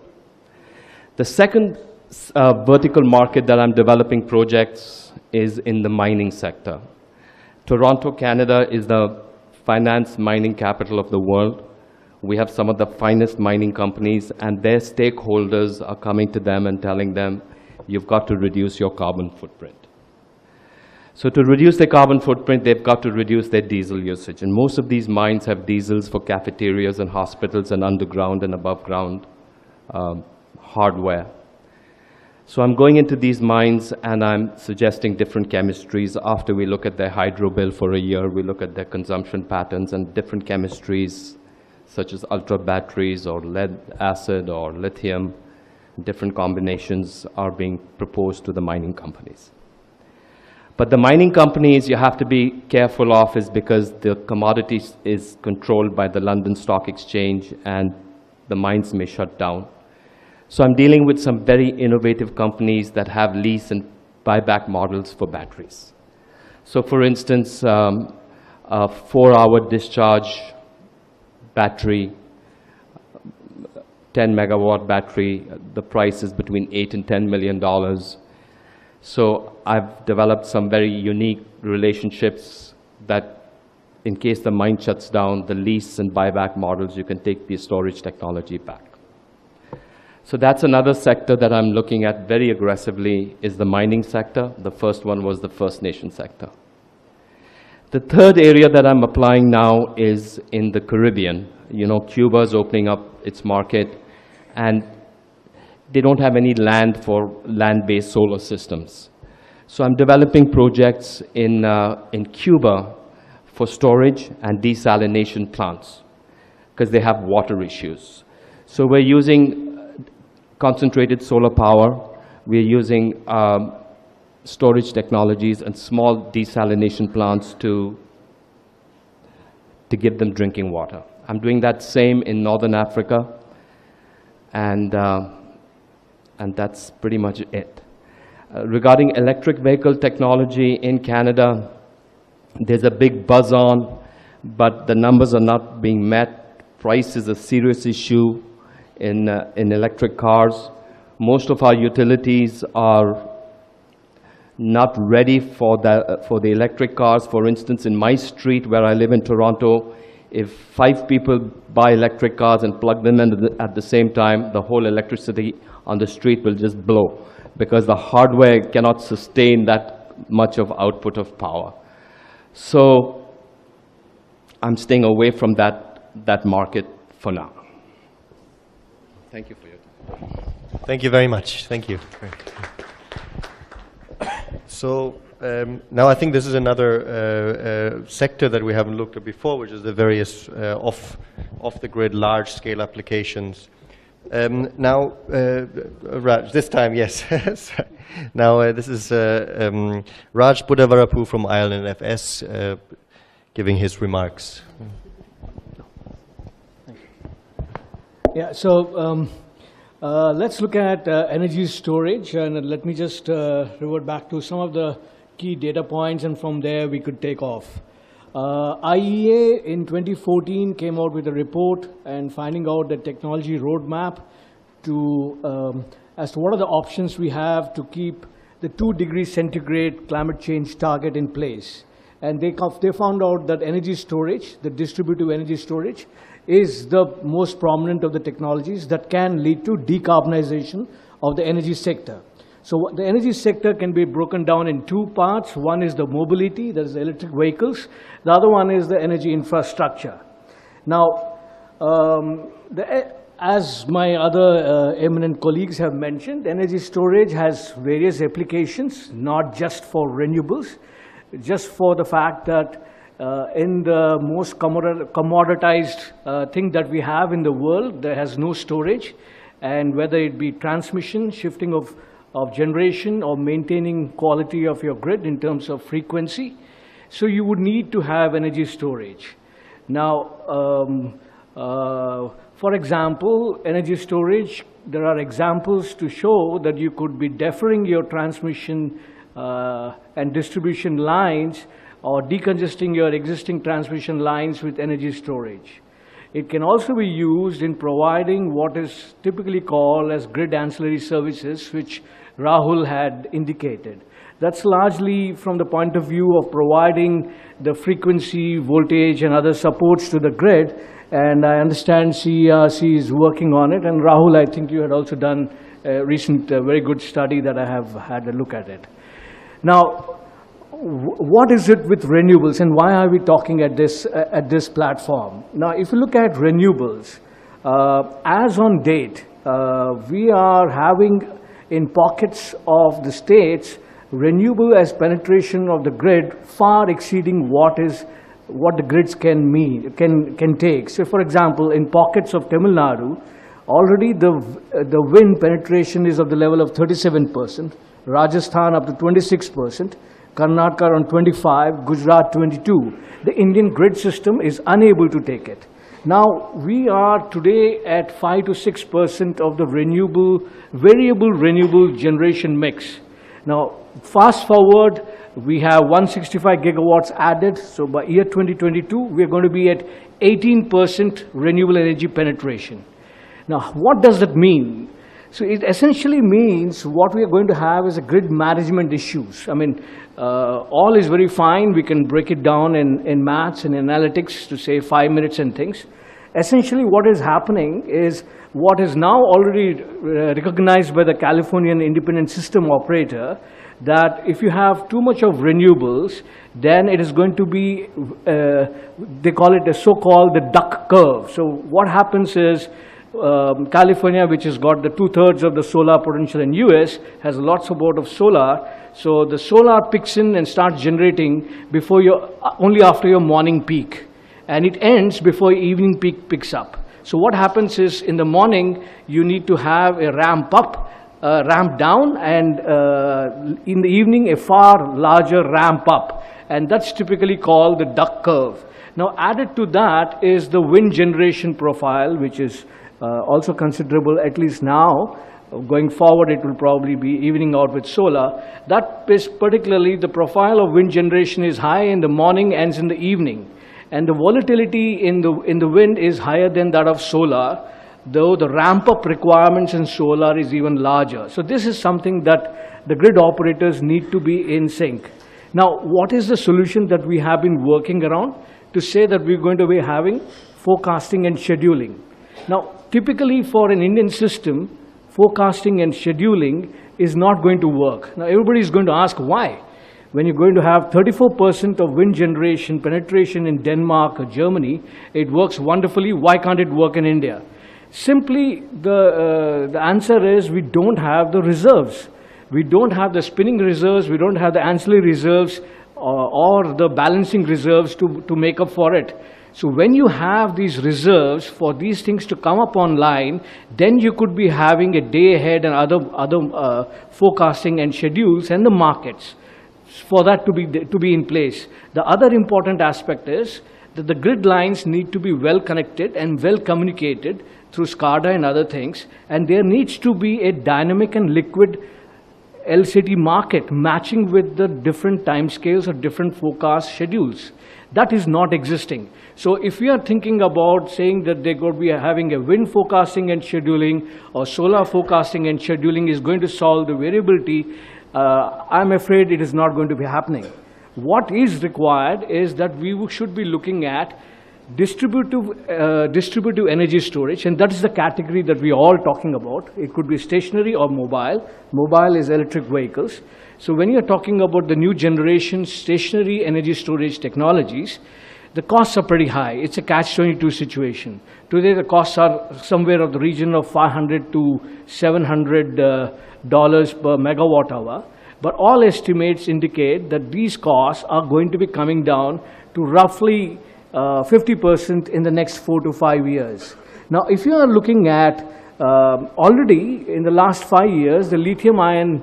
The second vertical market that I'm developing projects is in the mining sector. Toronto, Canada is the finance mining capital of the world. We have some of the finest mining companies, and their stakeholders are coming to them and telling them, you've got to reduce your carbon footprint. So to reduce their carbon footprint, they've got to reduce their diesel usage. And most of these mines have diesels for cafeterias and hospitals and underground and above ground hardware. So I'm going into these mines and I'm suggesting different chemistries. After we look at their hydro bill for a year, we look at their consumption patterns, and different chemistries such as ultra batteries or lead acid or lithium, different combinations are being proposed to the mining companies. But the mining companies you have to be careful of is because the commodity is controlled by the London Stock Exchange and the mines may shut down. So I'm dealing with some very innovative companies that have lease and buyback models for batteries. So for instance, a 4-hour discharge battery, 10 megawatt battery, the price is between $8 and $10 million. So I've developed some very unique relationships that in case the mine shuts down, the lease and buyback models, you can take the storage technology back. So that's another sector that I'm looking at very aggressively, is the mining sector. The first one was the First Nation sector. The third area that I'm applying now is in the Caribbean. You know, Cuba is opening up its market, and they don't have any land for land-based solar systems. So I'm developing projects in Cuba for storage and desalination plants because they have water issues. So we're using concentrated solar power. We're using storage technologies and small desalination plants to give them drinking water. I'm doing that same in Northern Africa, and and that's pretty much it. Regarding electric vehicle technology in Canada, there's a big buzz on, but the numbers are not being met. Price is a serious issue in electric cars. Most of our utilities are not ready for the electric cars. For instance, in my street where I live in Toronto, if 5 people buy electric cars and plug them in at the same time, the whole electricity on the street will just blow, because the hardware cannot sustain that much of output of power. So I'm staying away from that market for now. Thank you for your time. Thank you very much. Thank you. So now I think this is another sector that we haven't looked at before, which is the various off-the-grid large-scale applications. Now, Raj, this time, yes. Now, this is Raj Buddhavarapu from Ireland FS giving his remarks. Yeah, so let's look at energy storage, and let me just revert back to some of the key data points, and from there we could take off. IEA in 2014 came out with a report and finding out the technology roadmap to, as to what are the options we have to keep the 2 degrees centigrade climate change target in place. And they found out that energy storage, the distributed energy storage, is the most prominent of the technologies that can lead to decarbonization of the energy sector. So the energy sector can be broken down in 2 parts. One is the mobility, that is electric vehicles. The other one is the energy infrastructure. Now, as my other eminent colleagues have mentioned, energy storage has various applications, not just for renewables, just for the fact that in the most commoditized thing that we have in the world, there has no storage, and whether it be transmission, shifting of generation, or maintaining quality of your grid in terms of frequency, so you would need to have energy storage. Now, for example, energy storage, there are examples to show that you could be deferring your transmission and distribution lines, or decongesting your existing transmission lines with energy storage. It can also be used in providing what is typically called as grid ancillary services, which Rahul had indicated. That's largely from the point of view of providing the frequency, voltage, and other supports to the grid, and I understand CERC is working on it, and Rahul, I think you had also done a recent very good study that I have had a look at it. Now, what is it with renewables, and why are we talking at this platform? Now, if you look at renewables, as on date, we are having in pockets of the states renewable as penetration of the grid far exceeding what the grids can take. So, for example, in pockets of Tamil Nadu, already the wind penetration is of the level of 37%, Rajasthan up to 26%. Karnataka around 25%, Gujarat 22%. The Indian grid system is unable to take it. Now, we are today at 5 to 6% of the variable renewable generation mix. Now, fast forward, we have 165 gigawatts added. So by year 2022, we are going to be at 18% renewable energy penetration. Now, what does that mean? So it essentially means what we are going to have is a grid management issues. I mean, all is very fine. We can break it down in maths and analytics to say 5 minutes and things. Essentially, what is happening is what is now already recognized by the Californian Independent System Operator, that if you have too much of renewables, then it is going to be, they call it a so-called the duck curve. So what happens is, California, which has got the 2/3 of the solar potential in US, has lots of solar. So the solar picks in and starts generating before only after your morning peak. And it ends before evening peak picks up. So what happens is, in the morning, you need to have a ramp up, ramp down, and in the evening, a far larger ramp up. And that's typically called the duck curve. Now, added to that is the wind generation profile, which is also considerable, at least now. Going forward, it will probably be evening out with solar. That is particularly the profile of wind generation is high in the morning, ends in the evening. And the volatility in the wind is higher than that of solar, though the ramp-up requirements in solar is even larger. So this is something that the grid operators need to be in sync. Now, what is the solution that we have been working around to say that we're going to be having forecasting and scheduling? Now, typically for an Indian system, forecasting and scheduling is not going to work. Now, everybody is going to ask why. When you're going to have 34% of wind generation penetration in Denmark or Germany, it works wonderfully. Why can't it work in India? Simply, the answer is we don't have the reserves. We don't have the spinning reserves, we don't have the ancillary reserves or the balancing reserves to make up for it. So when you have these reserves for these things to come up online, then you could be having a day ahead and other forecasting and schedules and the markets for that to be in place. The other important aspect is that the grid lines need to be well connected and well communicated through SCADA and other things, and there needs to be a dynamic and liquid LCT market matching with the different timescales or different forecast schedules. That is not existing. So if we are thinking about saying that they're going to be having a wind forecasting and scheduling or solar forecasting and scheduling is going to solve the variability, I'm afraid it is not going to be happening. What is required is that we should be looking at distributive energy storage, and that is the category that we are all talking about. It could be stationary or mobile. Mobile is electric vehicles. So when you're talking about the new generation stationary energy storage technologies, the costs are pretty high. It's a catch-22 situation. Today the costs are somewhere of the region of $500 to $700 per megawatt hour. But all estimates indicate that these costs are going to be coming down to roughly 50% in the next 4 to 5 years. Now, if you are looking at already in the last 5 years, the lithium-ion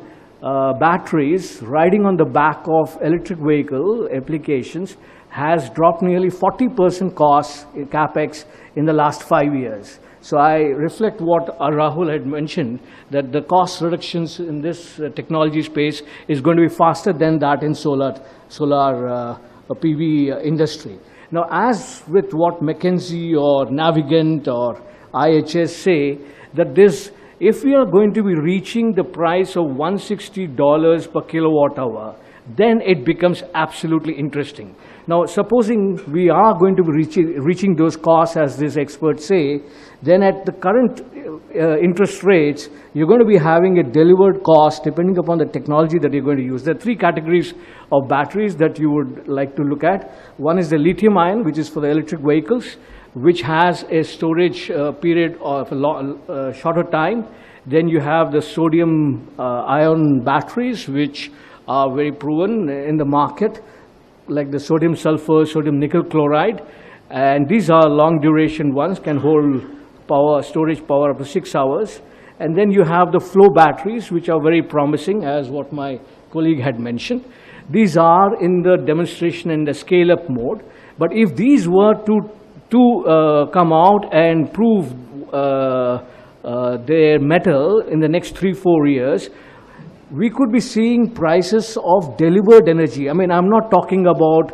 batteries riding on the back of electric vehicle applications has dropped nearly 40% costs in capex in the last 5 years. So I reflect what Rahul had mentioned, that the cost reductions in this technology space is going to be faster than that in solar PV industry. Now, as with what McKinsey or Navigant or IHS say, that this, if we are going to be reaching the price of $160 per kilowatt hour, then it becomes absolutely interesting. Now, supposing we are going to be reaching those costs, as these experts say, then at the current interest rates, you're going to be having a delivered cost depending upon the technology that you're going to use. There are 3 categories of batteries that you would like to look at. One is the lithium ion, which is for the electric vehicles, which has a storage period of a shorter time. Then you have the sodium ion batteries, which are very proven in the market, like the sodium sulfur, sodium nickel chloride, and these are long duration ones, can hold power, storage power up to 6 hours. And then you have the flow batteries, which are very promising, as what my colleague had mentioned. These are in the demonstration and the scale-up mode. But if these were to come out and prove their metal in the next 3-4 years, we could be seeing prices of delivered energy. I mean, I'm not talking about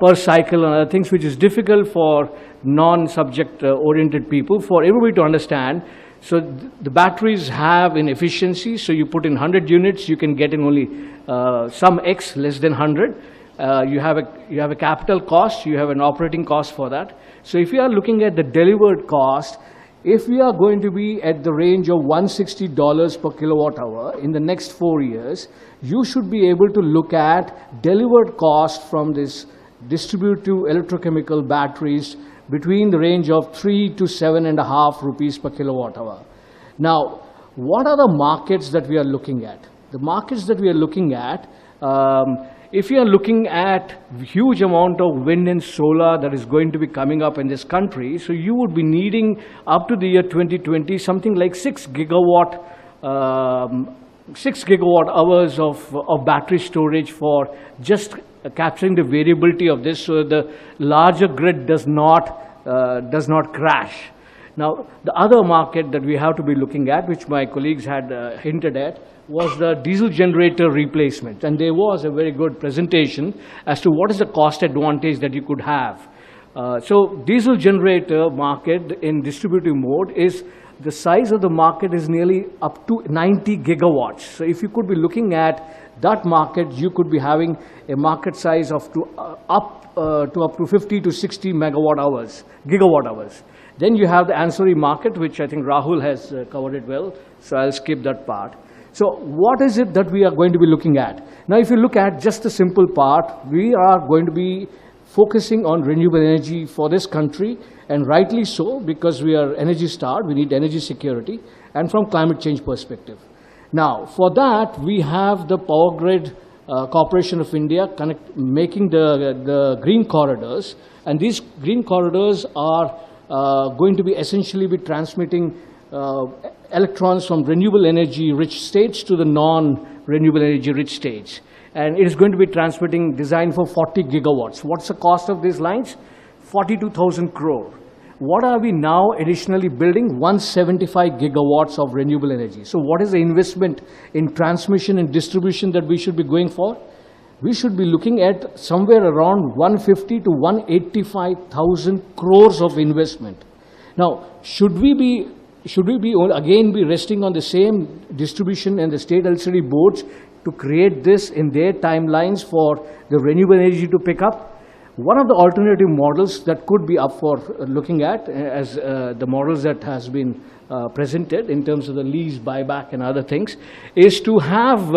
per cycle and other things, which is difficult for non-subject oriented people, for everybody to understand. So the batteries have an efficiency, so you put in 100 units, you can get in only some X less than 100. You have a capital cost, you have an operating cost for that. So if you are looking at the delivered cost, if we are going to be at the range of $160 per kilowatt hour in the next 4 years, you should be able to look at delivered cost from this distributive electrochemical batteries between the range of 3 to 7.5 rupees per kilowatt hour. Now, what are the markets that we are looking at? The markets that we are looking at, if you are looking at huge amount of wind and solar that is going to be coming up in this country, so you would be needing up to the year 2020 something like 6 gigawatt hours of battery storage for just capturing the variability of this, so the larger grid does not crash. Now, the other market that we have to be looking at, which my colleagues had hinted at, was the diesel generator replacement. And there was a very good presentation as to what is the cost advantage that you could have. So diesel generator market in distributive mode is, the size of the market is nearly up to 90 gigawatts. So if you could be looking at that market, you could be having a market size of up to 50 to 60 gigawatt hours. Then you have the ancillary market, which I think Rahul has covered it well, so I'll skip that part. So what is it that we are going to be looking at? Now, if you look at just the simple part, we are going to be focusing on renewable energy for this country, and rightly so, because we are energy starved, we need energy security, and from climate change perspective. Now, for that, we have the Power Grid Corporation of India making the green corridors, and these green corridors are going to be essentially be transmitting electrons from renewable energy rich states to the non-renewable energy rich states. And it is going to be transmitting designed for 40 gigawatts. What's the cost of these lines? 42,000 crore. What are we now additionally building? 175 gigawatts of renewable energy. So what is the investment in transmission and distribution that we should be going for? We should be looking at somewhere around 150 to 185,000 crores of investment. Now, should we be again be resting on the same distribution and the state electricity boards to create this in their timelines for the renewable energy to pick up? One of the alternative models that could be up for looking at, as the models that has been presented in terms of the lease, buyback and other things, is to have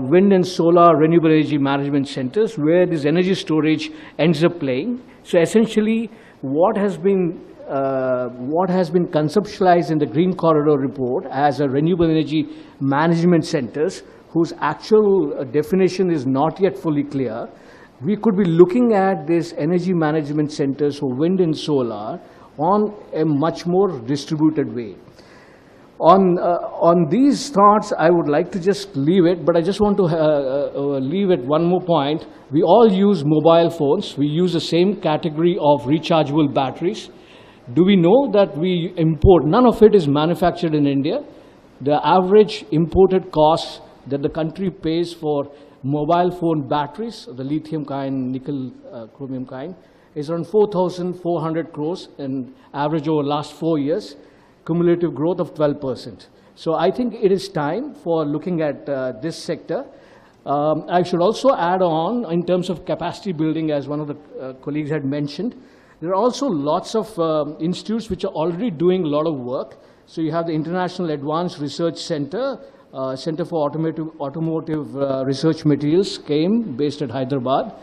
wind and solar renewable energy management centers where this energy storage ends up playing. So essentially what has been conceptualized in the Green Corridor report as a renewable energy management centers, whose actual definition is not yet fully clear. We could be looking at these energy management centers for wind and solar on a much more distributed way. On these thoughts, I would like to just leave it, but I just want to leave it one more point. We all use mobile phones. We use the same category of rechargeable batteries. Do we know that we import, none of it is manufactured in India. The average imported cost that the country pays for mobile phone batteries, the lithium kind, nickel, chromium kind, is around 4,400 crores in average over the last 4 years, cumulative growth of 12%. So I think it is time for looking at this sector. I should also add on in terms of capacity building, as one of the colleagues had mentioned. There are also lots of institutes which are already doing a lot of work. So you have the International Advanced Research Center, Center for Automotive Research Materials, CAME, based at Hyderabad.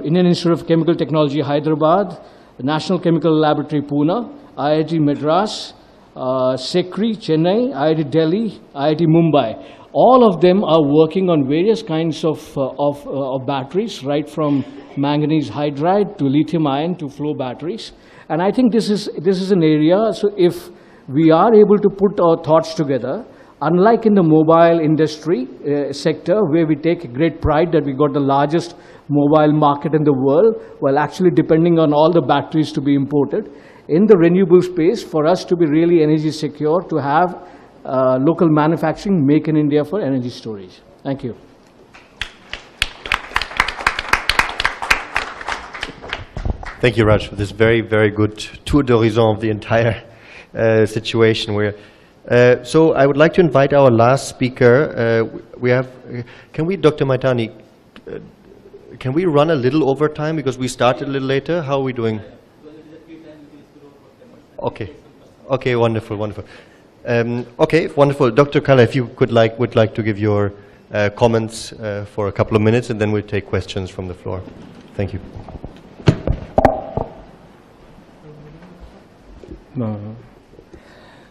Indian Institute of Chemical Technology, Hyderabad. The National Chemical Laboratory, Pune. IIT Madras, SECRI, Chennai, IIT Delhi, IIT Mumbai. All of them are working on various kinds of batteries, right from manganese hydride to lithium ion to flow batteries. And I think this is an area, so if we are able to put our thoughts together, unlike in the mobile industry sector, where we take great pride that we got the largest mobile market in the world, while actually depending on all the batteries to be imported, in the renewable space, for us to be really energy secure, to have local manufacturing, make in India for energy storage. Thank you. Thank you, Raj, for this very, very good tour d'horizon of the entire situation. So I would like to invite our last speaker. Can we, Dr. Maitani, can we run a little overtime because we started a little later? How are we doing? Okay, wonderful, wonderful. Okay, wonderful. Dr. Kalla, if you would like to give your comments for a couple of minutes, and then we'll take questions from the floor. Thank you.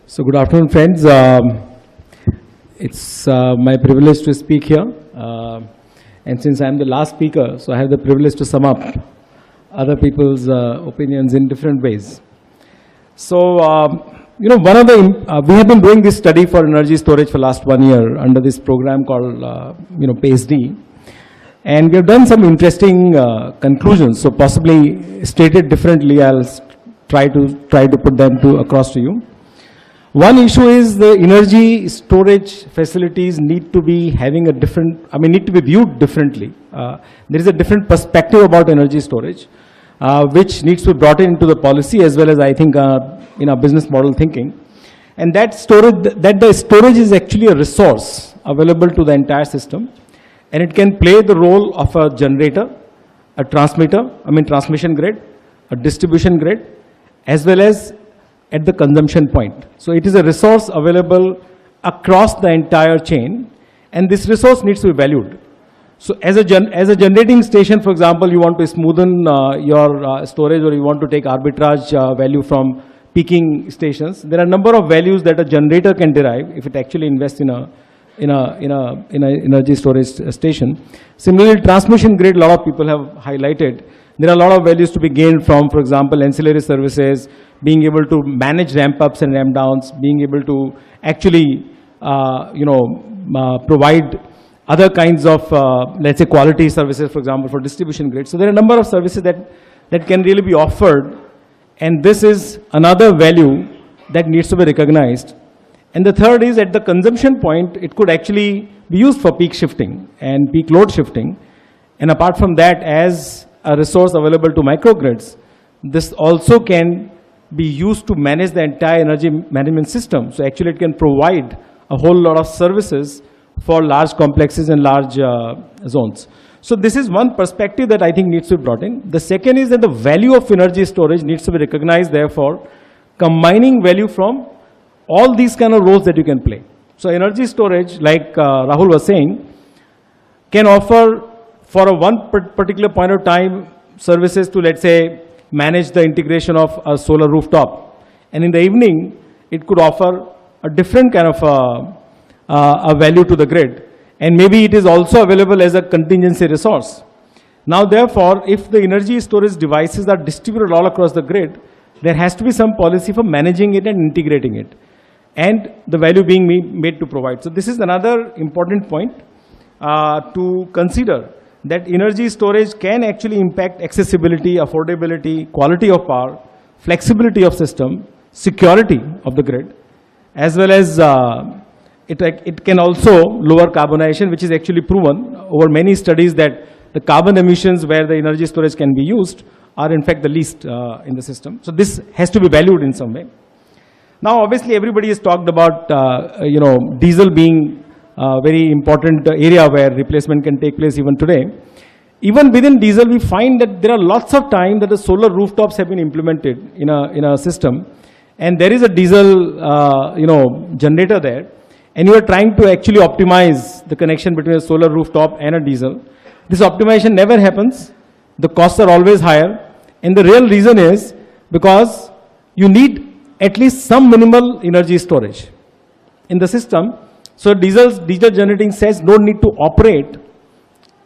So good afternoon, friends. It's my privilege to speak here. And since I'm the last speaker, so I have the privilege to sum up other people's opinions in different ways. So, you know, one of the, we have been doing this study for energy storage for last 1 year under this program called, you know, PACE-D. And we have done some interesting conclusions. So possibly stated differently, I'll try to put them across to you. One issue is the energy storage facilities need to be having a different, need to be viewed differently. There is a different perspective about energy storage, which needs to be brought into the policy as well as I think in our business model thinking. And that the storage is actually a resource available to the entire system, and it can play the role of a generator, a transmitter, transmission grid, a distribution grid, as well as at the consumption point. So it is a resource available across the entire chain, and this resource needs to be valued. So as a generating station, for example, you want to smoothen your storage, or you want to take arbitrage value from peaking stations. There are a number of values that a generator can derive if it actually invests in a energy storage station. Similarly, transmission grid, a lot of people have highlighted. There are a lot of values to be gained from, for example, ancillary services, being able to manage ramp ups and ramp downs, being able to actually, provide other kinds of, let's say, quality services, for example, for distribution grid. So there are a number of services that can really be offered, and this is another value that needs to be recognized. And the third is at the consumption point, it could actually be used for peak shifting and peak load shifting. And apart from that, as a resource available to microgrids, this also can be used to manage the entire energy management system. So actually it can provide a whole lot of services for large complexes and large zones. So this is one perspective that I think needs to be brought in. The second is that the value of energy storage needs to be recognized, therefore, combining value from all these kind of roles that you can play. So energy storage, like Rahul was saying, can offer for a one particular point of time services to, let's say, manage the integration of a solar rooftop. And in the evening, it could offer a different kind of a value to the grid. And maybe it is also available as a contingency resource. Now, therefore, if the energy storage devices are distributed all across the grid, there has to be some policy for managing it and integrating it, and the value being made to provide. So this is another important point to consider, that energy storage can actually impact accessibility, affordability, quality of power, flexibility of system, security of the grid, as well as it can also lower carbonization, which is actually proven over many studies that the carbon emissions where the energy storage can be used are in fact the least in the system. So this has to be valued in some way. Now, obviously, everybody has talked about diesel being a very important area where replacement can take place even today. Even within diesel, we find that there are lots of time that the solar rooftops have been implemented in a system, and there is a diesel generator there, and you are trying to actually optimize the connection between a solar rooftop and a diesel. This optimization never happens. The costs are always higher, and the real reason is because you need at least some minimal energy storage in the system. So diesel generating sets don't need to operate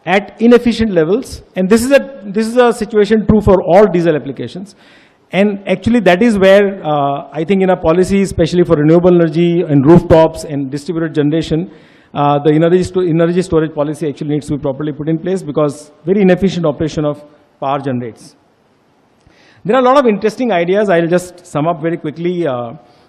at inefficient levels, and this is a situation true for all diesel applications. And actually that is where I think in a policy, especially for renewable energy and rooftops and distributed generation, the energy storage policy actually needs to be properly put in place, because very inefficient operation of power generates. There are a lot of interesting ideas. I'll just sum up very quickly.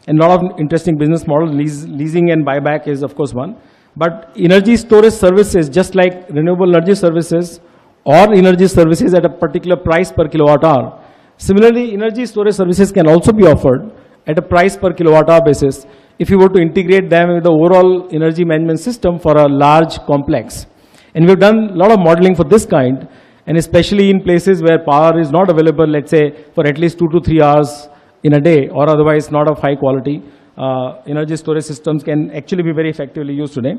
And a lot of interesting business models. Leasing and buyback is of course one. But energy storage services, just like renewable energy services or energy services at a particular price per kilowatt hour. Similarly, energy storage services can also be offered at a price per kilowatt hour basis if you were to integrate them with the overall energy management system for a large complex. And we've done a lot of modeling for this kind, and especially in places where power is not available, let's say for at least 2 to 3 hours in a day, or otherwise not of high quality, energy storage systems can actually be very effectively used today.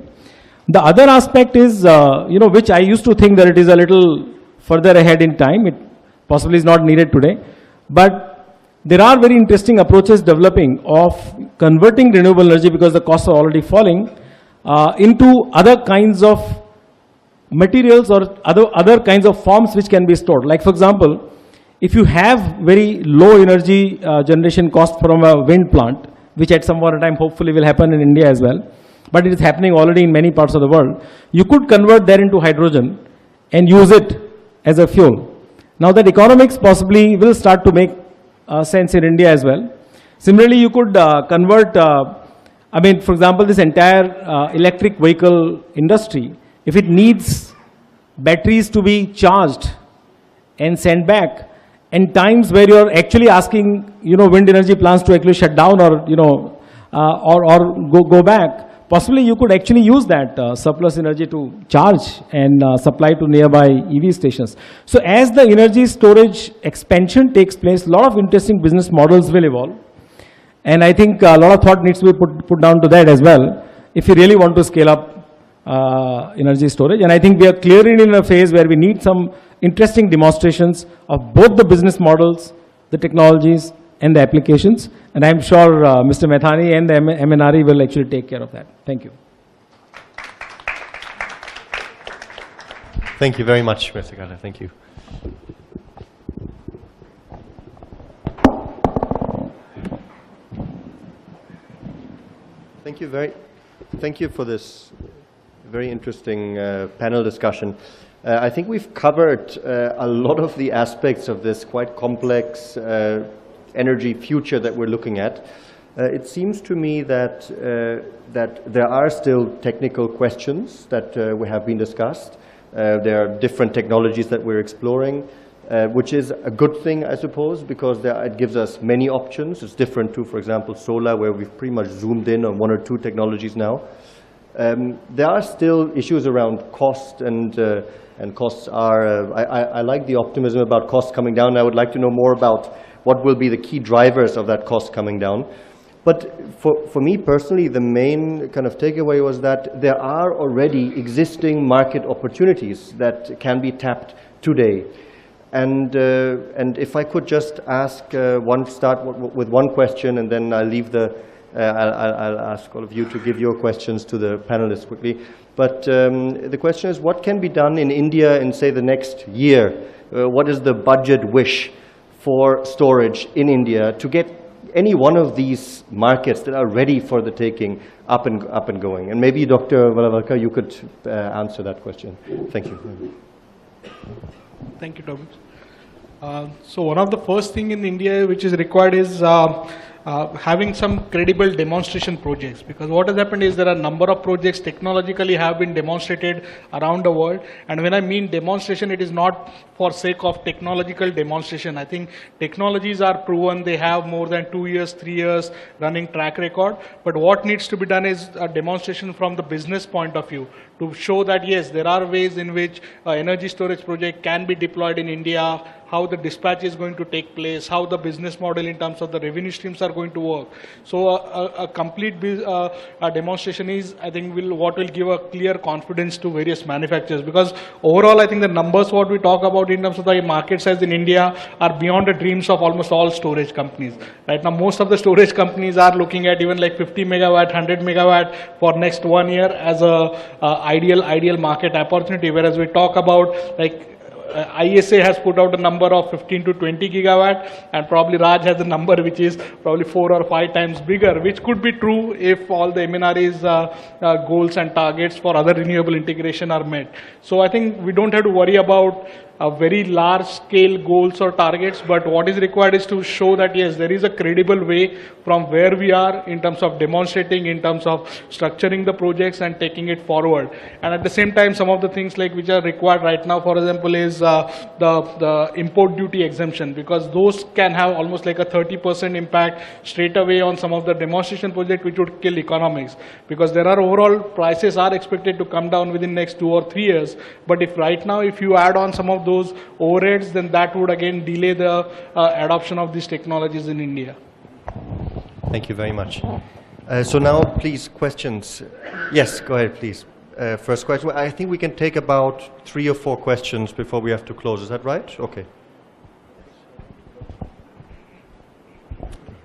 The other aspect is, which I used to think that it is a little further ahead in time. It possibly is not needed today, but there are very interesting approaches developing of converting renewable energy, because the costs are already falling, into other kinds of materials or other kinds of forms which can be stored. Like for example, if you have very low energy generation cost from a wind plant, which at some point in time hopefully will happen in India as well, but it is happening already in many parts of the world, you could convert that into hydrogen and use it as a fuel. Now that economics possibly will start to make sense in India as well. Similarly, you could convert, I mean, for example, this entire electric vehicle industry, if it needs batteries to be charged and sent back, and times where you're actually asking, wind energy plants to actually shut down or, or go back, possibly you could actually use that surplus energy to charge and supply to nearby EV stations. So as the energy storage expansion takes place, a lot of interesting business models will evolve. And I think a lot of thought needs to be put down to that as well, if you really want to scale up energy storage. And I think we are clearly in a phase where we need some interesting demonstrations of both the business models, the technologies, and the applications. And I'm sure Mr. Methani and the MNRE will actually take care of that. Thank you. Thank you very much, Mr. Gala. Thank you. Thank you for this very interesting panel discussion. I think we've covered a lot of the aspects of this quite complex energy future that we're looking at. It seems to me that there are still technical questions that have been discussed. There are different technologies that we're exploring, which is a good thing, I suppose, because it gives us many options. It's different to, for example, solar, where we've pretty much zoomed in on one or two technologies now. There are still issues around cost, and costs are, I like the optimism about costs coming down. I would like to know more about what will be the key drivers of that cost coming down. But for me personally, the main kind of takeaway was that there are already existing market opportunities that can be tapped today. And if I could just start with one question, and then I'll leave I'll ask all of you to give your questions to the panelists quickly. But the question is, what can be done in India in, say, the next year? What is the budget wish for storage in India to get any one of these markets that are ready for the taking up and going? And maybe, Dr. Valavalkar, you could answer that question. Thank you. Thank you, Thomas. So one of the first thing in India which is required is having some credible demonstration projects, because what has happened is there are a number of projects technologically have been demonstrated around the world. And when I mean demonstration, it is not for sake of technological demonstration. I think technologies are proven, they have more than 2 years, 3 years running track record. But what needs to be done is a demonstration from the business point of view, to show that yes, there are ways in which energy storage project can be deployed in India, how the dispatch is going to take place, how the business model in terms of the revenue streams are going to work. So a complete demonstration is, I think, what will give a clear confidence to various manufacturers. Because overall, I think the numbers what we talk about in terms of the market size in India are beyond the dreams of almost all storage companies. Right now, most of the storage companies are looking at even like 50 megawatt, 100 megawatt for next 1 year as a ideal market opportunity. Whereas we talk about like IESA has put out a number of 15 to 20 gigawatt, and probably Raj has a number which is probably 4 or 5 times bigger, which could be true if all the MNRE's goals and targets for other renewable integration are met. So I think we don't have to worry about very large scale goals or targets, but what is required is to show that yes, there is a credible way from where we are in terms of demonstrating, in terms of structuring the projects and taking it forward. And at the same time, some of the things like which are required right now, for example, is the import duty exemption, because those can have almost like a 30% impact straight away on some of the demonstration project, which would kill economics, because there are overall prices are expected to come down within next 2 or 3 years. But if right now, if you add on some of those overheads, then that would again delay the adoption of these technologies in India. Thank you very much. So now, please, questions. Yes, go ahead, please. First question. I think we can take about 3 or 4 questions before we have to close. Is that right? Okay.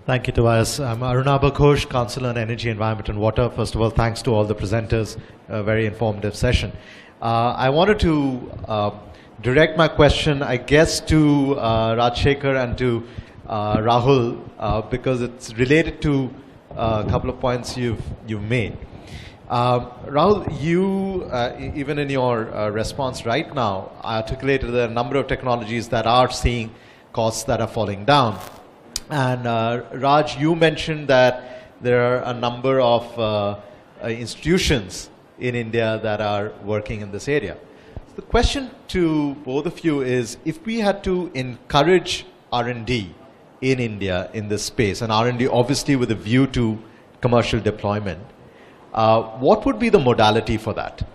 Thank you, Tobias. I'm Arunabha Ghosh, Council on Energy, Environment and Water. First of all, thanks to all the presenters. A very informative session. I wanted to direct my question, I guess, to Rajshekhar and to Rahul, because it's related to a couple of points you've made. Rahul, you, even in your response right now, articulated a number of technologies that are seeing costs that are falling down. And Raj, you mentioned that there are a number of institutions in India that are working in this area. So the question to both of you is, if we had to encourage R&D in India in this space, and R&D obviously with a view to commercial deployment, what would be the modality for that?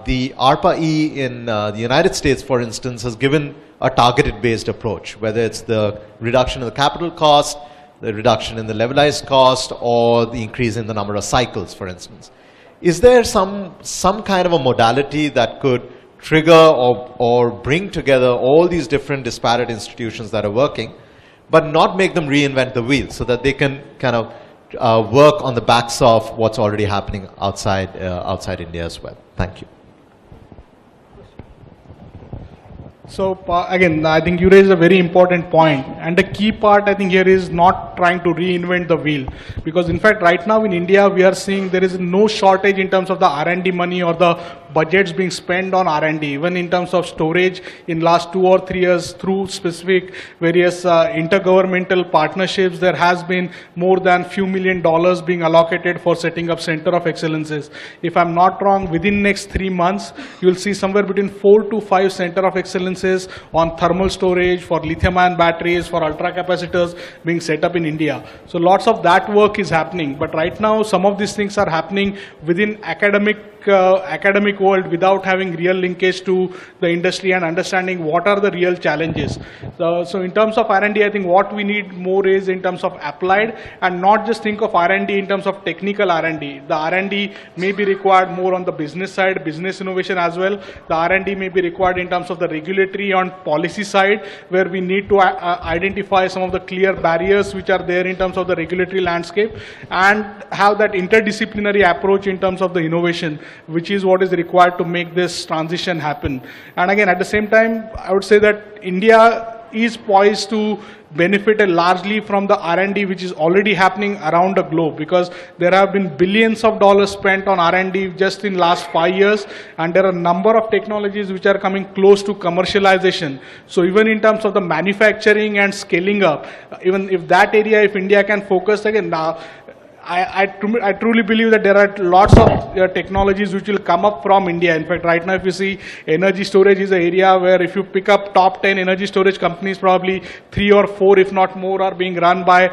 The ARPA-E in the United States, for instance, has given a targeted based approach, whether it's the reduction of the capital cost, the reduction in the levelized cost, or the increase in the number of cycles, for instance. Is there some kind of a modality that could trigger or bring together all these different disparate institutions that are working, but not make them reinvent the wheel, so that they can kind of work on the backs of what's already happening outside India as well? Thank you. So again, I think you raised a very important point, and the key part I think here is not trying to reinvent the wheel, because in fact right now in India we are seeing there is no shortage in terms of the R&D money or the budgets being spent on R&D, even in terms of storage in last 2 or 3 years through specific various intergovernmental partnerships. There has been more than few $1 million being allocated for setting up center of excellences. If I'm not wrong, within next 3 months you'll see somewhere between 4 to 5 center of excellences on thermal storage, for lithium-ion batteries, for ultra-capacitors being set up in India. So lots of that work is happening, but right now some of these things are happening within academic world without having real linkage to the industry and understanding what are the real challenges. So in terms of R&D, I think what we need more is in terms of applied, and not just think of R&D in terms of technical R&D. The R&D may be required more on the business side, business innovation as well. The R&D may be required in terms of the regulatory on policy side, where we need to identify some of the clear barriers which are there in terms of the regulatory landscape, and have that interdisciplinary approach in terms of the innovation, which is what is required to make this transition happen. And again, at the same time, I would say that India is poised to benefit largely from the R&D which is already happening around the globe, because there have been billions of dollars spent on R&D just in last 5 years, and there are a number of technologies which are coming close to commercialization. So even in terms of the manufacturing and scaling up, even if that area, if India can focus again now, I truly believe that there are lots of technologies which will come up from India. In fact, right now if you see, energy storage is an area where if you pick up top 10 energy storage companies, probably 3 or 4, if not more, are being run by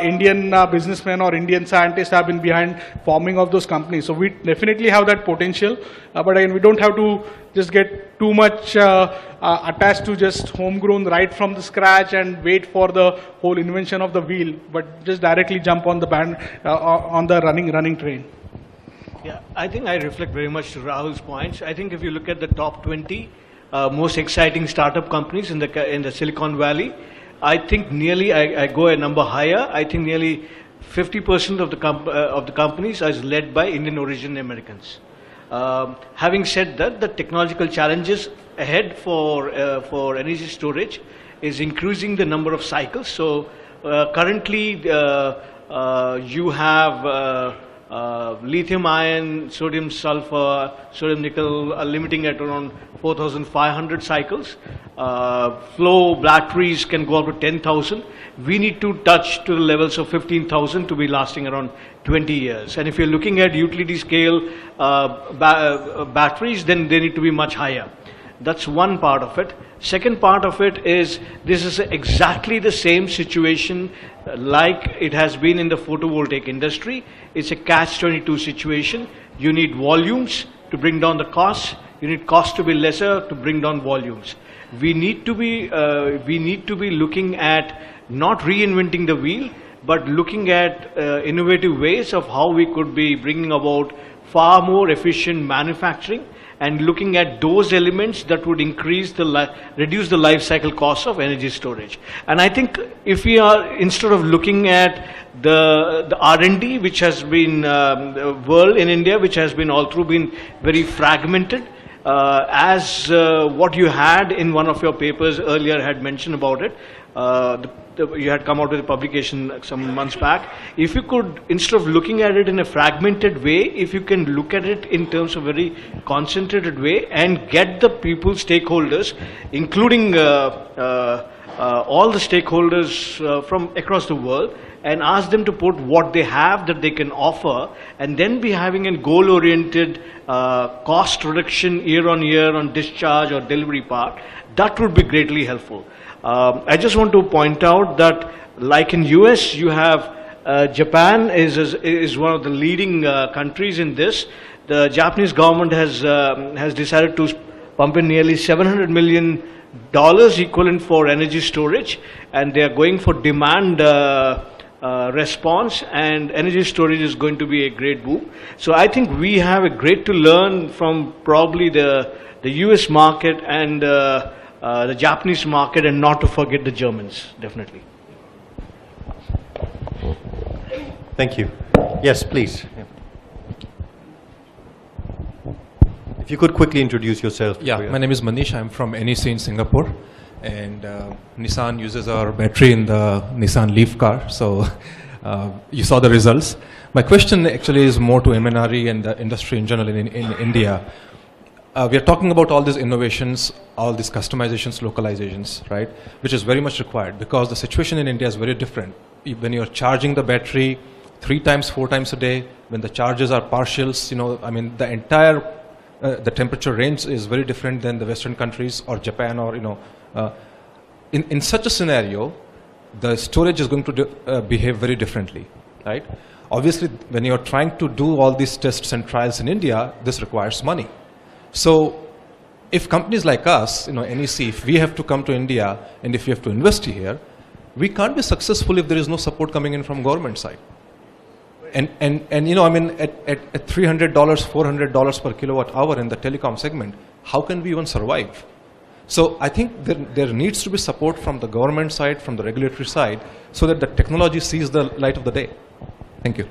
Indian businessmen or Indian scientists have been behind forming of those companies. So we definitely have that potential, but again, we don't have to just get too much attached to just homegrown right from the scratch and wait for the whole invention of the wheel, but just directly jump on the on the running train. Yeah, I think I reflect very much to Rahul's points. I think if you look at the top 20 most exciting startup companies in the Silicon Valley, I think nearly, I go a number higher, I think nearly 50% of the companies are led by Indian origin Americans. Having said that, the technological challenges ahead for energy storage is increasing the number of cycles. So currently you have lithium ion, sodium sulfur, sodium nickel limiting at around 4,500 cycles. Flow batteries can go up to 10,000. We need to touch to the levels of 15,000 to be lasting around 20 years. And if you're looking at utility scale batteries, then they need to be much higher. That's one part of it. Second part of it is, this is exactly the same situation like it has been in the photovoltaic industry. It's a catch-22 situation. You need volumes to bring down the costs. You need costs to be lesser to bring down volumes. We need to be looking at not reinventing the wheel, but looking at innovative ways of how we could be bringing about far more efficient manufacturing, and looking at those elements that would reduce the life cycle cost of energy storage. And I think if we are, instead of looking at the R&D which has been world in India, which has been all through been very fragmented, as what you had in one of your papers earlier had mentioned about it, you had come out with a publication some months back. If you could, instead of looking at it in a fragmented way, if you can look at it in terms of very concentrated way and get the people, stakeholders, including all the stakeholders from across the world and ask them to put what they have that they can offer, and then be having a goal-oriented cost reduction year on year on discharge or delivery part. That would be greatly helpful. I just want to point out that like in US, you have Japan is one of the leading countries in this. The Japanese government has decided to pump in nearly $700 million equivalent for energy storage, and they are going for demand response, and energy storage is going to be a great boom. So I think we have a great to learn from probably the US market and the Japanese market, and not to forget the Germans, definitely. Thank you. Yes, please. If you could quickly introduce yourself. Yeah, my name is Manish. I'm from NEC in Singapore, and Nissan uses our battery in the Nissan Leaf car. So you saw the results. My question actually is more to MNRE and the industry in general in India. We are talking about all these innovations, all these customizations, localizations, right? Which is very much required because the situation in India is very different. When you're charging the battery 3 times, 4 times a day, when the charges are partials, you know, I mean, the entire the temperature range is very different than the Western countries or Japan, or you know, in such a scenario, the storage is going to behave very differently, right? Obviously, when you're trying to do all these tests and trials in India, this requires money. So, if companies like us, you know, NEC, if we have to come to India and if we have to invest here, we can't be successful if there is no support coming in from government side. And you know, I mean, at $300, $400 per kilowatt hour in the telecom segment, how can we even survive? So I think there needs to be support from the government side, from the regulatory side, so that the technology sees the light of the day. Thank you.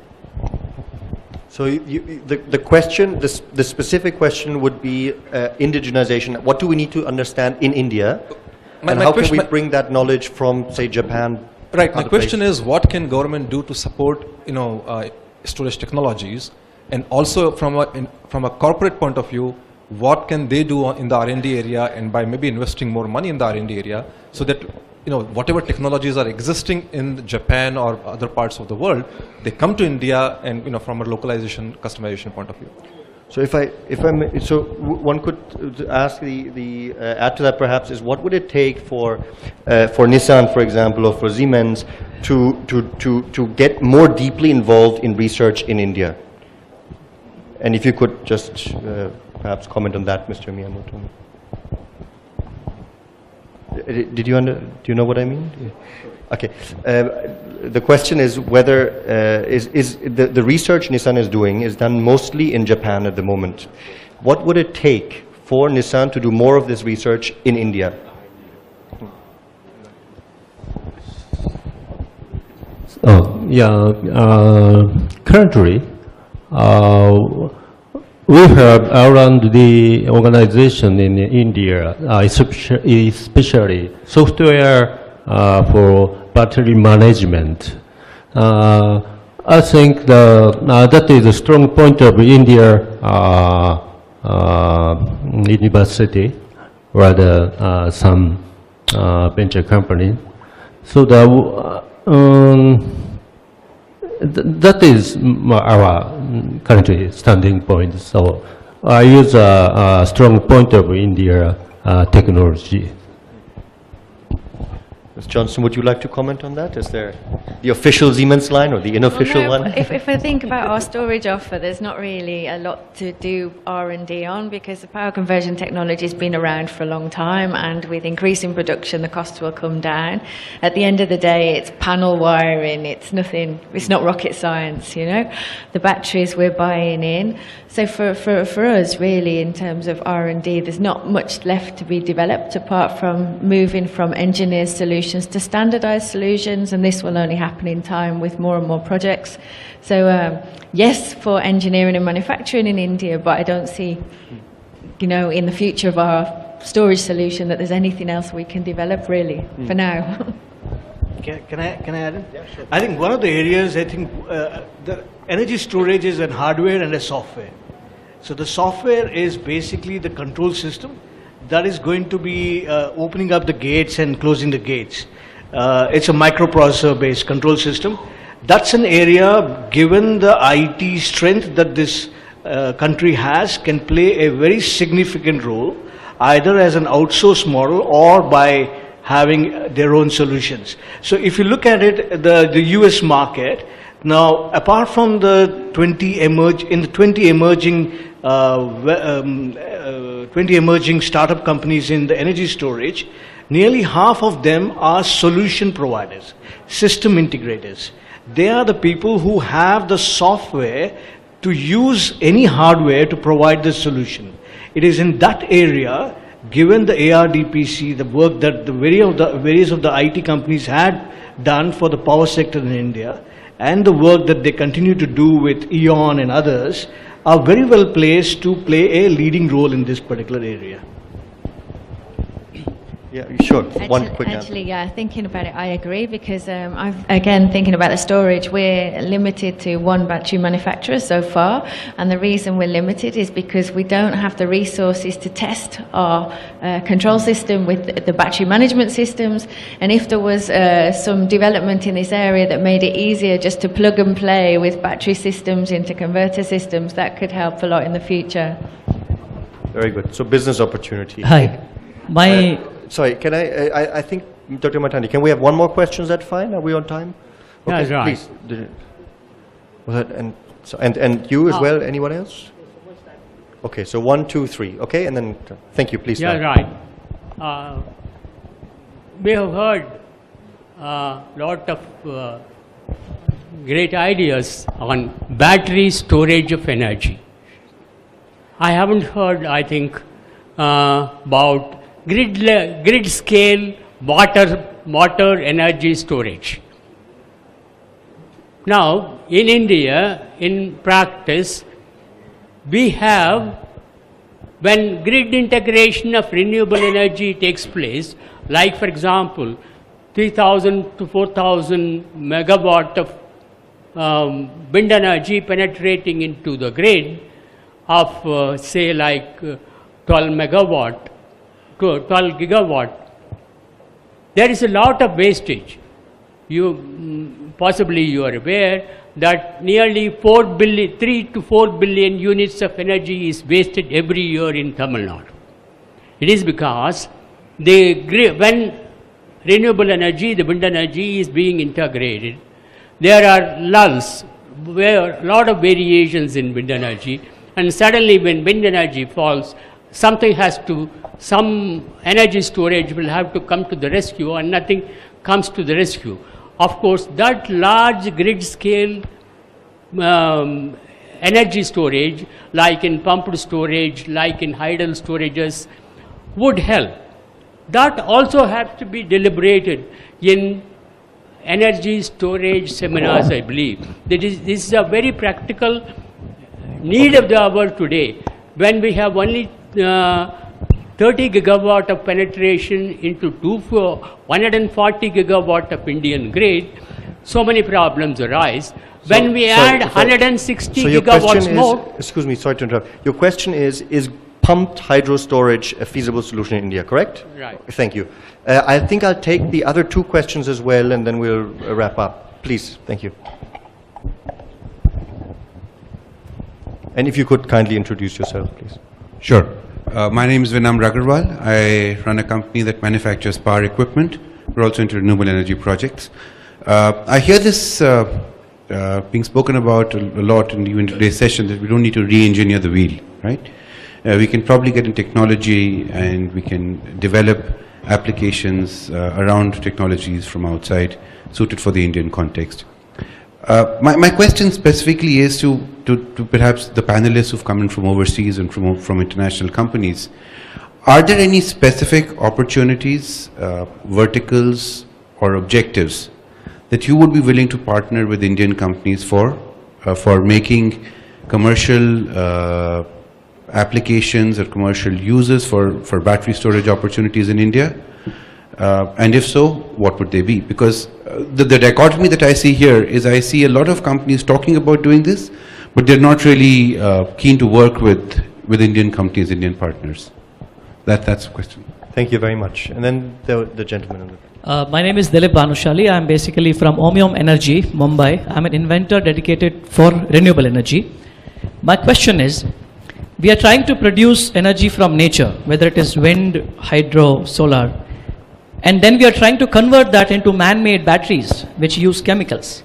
So the question, the specific question would be indigenization. What do we need to understand in India? And how can we bring that knowledge from, say, Japan? Right. My question is, what can government do to support, you know, storage technologies, and also from a corporate point of view, what can they do in the R&D area, and by maybe investing more money in the R&D area, so that, you know, whatever technologies are existing in Japan or other parts of the world, they come to India, and you know, from a localization, customization point of view. So if I may, so one could ask add to that perhaps is, what would it take for Nissan, for example, or for Siemens to get more deeply involved in research in India? And if you could just perhaps comment on that, Mr. Miyamoto. Do you know what I mean? Yeah. Okay. The question is whether the research Nissan is doing is done mostly in Japan at the moment. What would it take for Nissan to do more of this research in India? Currently, we have around the organization in India, especially software for battery management. I think that is a strong point of India university, rather some venture company. So that is our current standing point. So I use a strong point of India technology. Ms. Johnson, would you like to comment on that? Is there the official Siemens line or the unofficial one? If I think about our storage offer, there's not really a lot to do R&D on, because the power conversion technology has been around for a long time, and with increasing production, the costs will come down. At the end of the day, it's panel wiring, it's nothing, it's not rocket science, you know. The batteries we're buying in. So for us, really, in terms of R&D, there's not much left to be developed apart from moving from engineered solutions to standardized solutions, and this will only happen in time with more and more projects. So yes, for engineering and manufacturing in India, but I don't see, you know, in the future of our storage solution that there's anything else we can develop, really, for now. Can I add in? Yeah, sure. I think one of the areas, I think the energy storage is a hardware and a software. So the software is basically the control system, that is going to be opening up the gates and closing the gates. It's a microprocessor-based control system. That's an area, given the IT strength that this country has, can play a very significant role, either as an outsource model or by having their own solutions. So if you look at it, the US market, now apart from the 20 emerging startup companies in the energy storage, nearly half of them are solution providers, system integrators. They are the people who have the software to use any hardware to provide the solution. It is in that area, given the ARDPC, the work that the various of the IT companies had done for the power sector in India, and the work that they continue to do with E.ON and others, are very well placed to play a leading role in this particular area. Yeah, sure. One quick answer. Actually, yeah, thinking about it, I agree, because again, thinking about the storage, we're limited to one battery manufacturer so far, and the reason we're limited is because we don't have the resources to test our control system with the battery management systems, and if there was some development in this area that made it easier just to plug and play with battery systems into converter systems, that could help a lot in the future. Very good. So business opportunity. Hi. Sorry, can I think, Dr. Matani, can we have one more question? Is that fine? Are we on time? Okay, Yeah, right. please. And you as well, anyone else? Okay, so 1, 2, 3, okay, and then, thank you, please. Yeah, start. right. We have heard a lot of great ideas on battery storage of energy. I haven't heard, I think, about grid scale water energy storage. Now, in India, in practice, we have, when grid integration of renewable energy takes place, like for example, 3,000 to 4,000 megawatt of wind energy penetrating into the grid of say like 12 megawatt, 12 gigawatt, there is a lot of wastage. Possibly you are aware that nearly 3 to 4 billion units of energy is wasted every year in Tamil Nadu. It is because when renewable energy, the wind energy is being integrated, there are lulls, where a lot of variations in wind energy, and suddenly when wind energy falls, some energy storage will have to come to the rescue, and nothing comes to the rescue. Of course, that large grid scale energy storage, like in pumped storage, like in tidal storages, would help. That also has to be deliberated in energy storage seminars, I believe. This is a very practical need of the hour today, when we have only 30 gigawatt of penetration into 140 gigawatt of Indian grid, so many problems arise. When we add 160 gigawatts more... Excuse me, sorry to interrupt. Your question is pumped hydro storage a feasible solution in India, correct? Right. Thank you. I think I'll take the other two questions as well, and then we'll wrap up. Please, thank you. And if you could kindly introduce yourself, please. Sure. My name is Vinam Agarwal. I run a company that manufactures power equipment. We're also into renewable energy projects. I hear this being spoken about a lot in today's session, that we don't need to re-engineer the wheel, right? We can probably get in technology, and we can develop applications around technologies from outside suited for the Indian context. My question specifically is to perhaps the panelists who've come in from overseas and from international companies. Are there any specific opportunities, verticals, or objectives that you would be willing to partner with Indian companies for making commercial applications or commercial uses for battery storage opportunities in India? And if so, what would they be? Because the dichotomy that I see here is I see a lot of companies talking about doing this, but they're not really keen to work with Indian companies, Indian partners. That's the question. Thank you very much. And then the gentleman. On the My name is Dilip Banushali. I'm basically from Omnium Energy, Mumbai. I'm an inventor dedicated for renewable energy. My question is, we are trying to produce energy from nature, whether it is wind, hydro, solar, and then we are trying to convert that into man-made batteries, which use chemicals.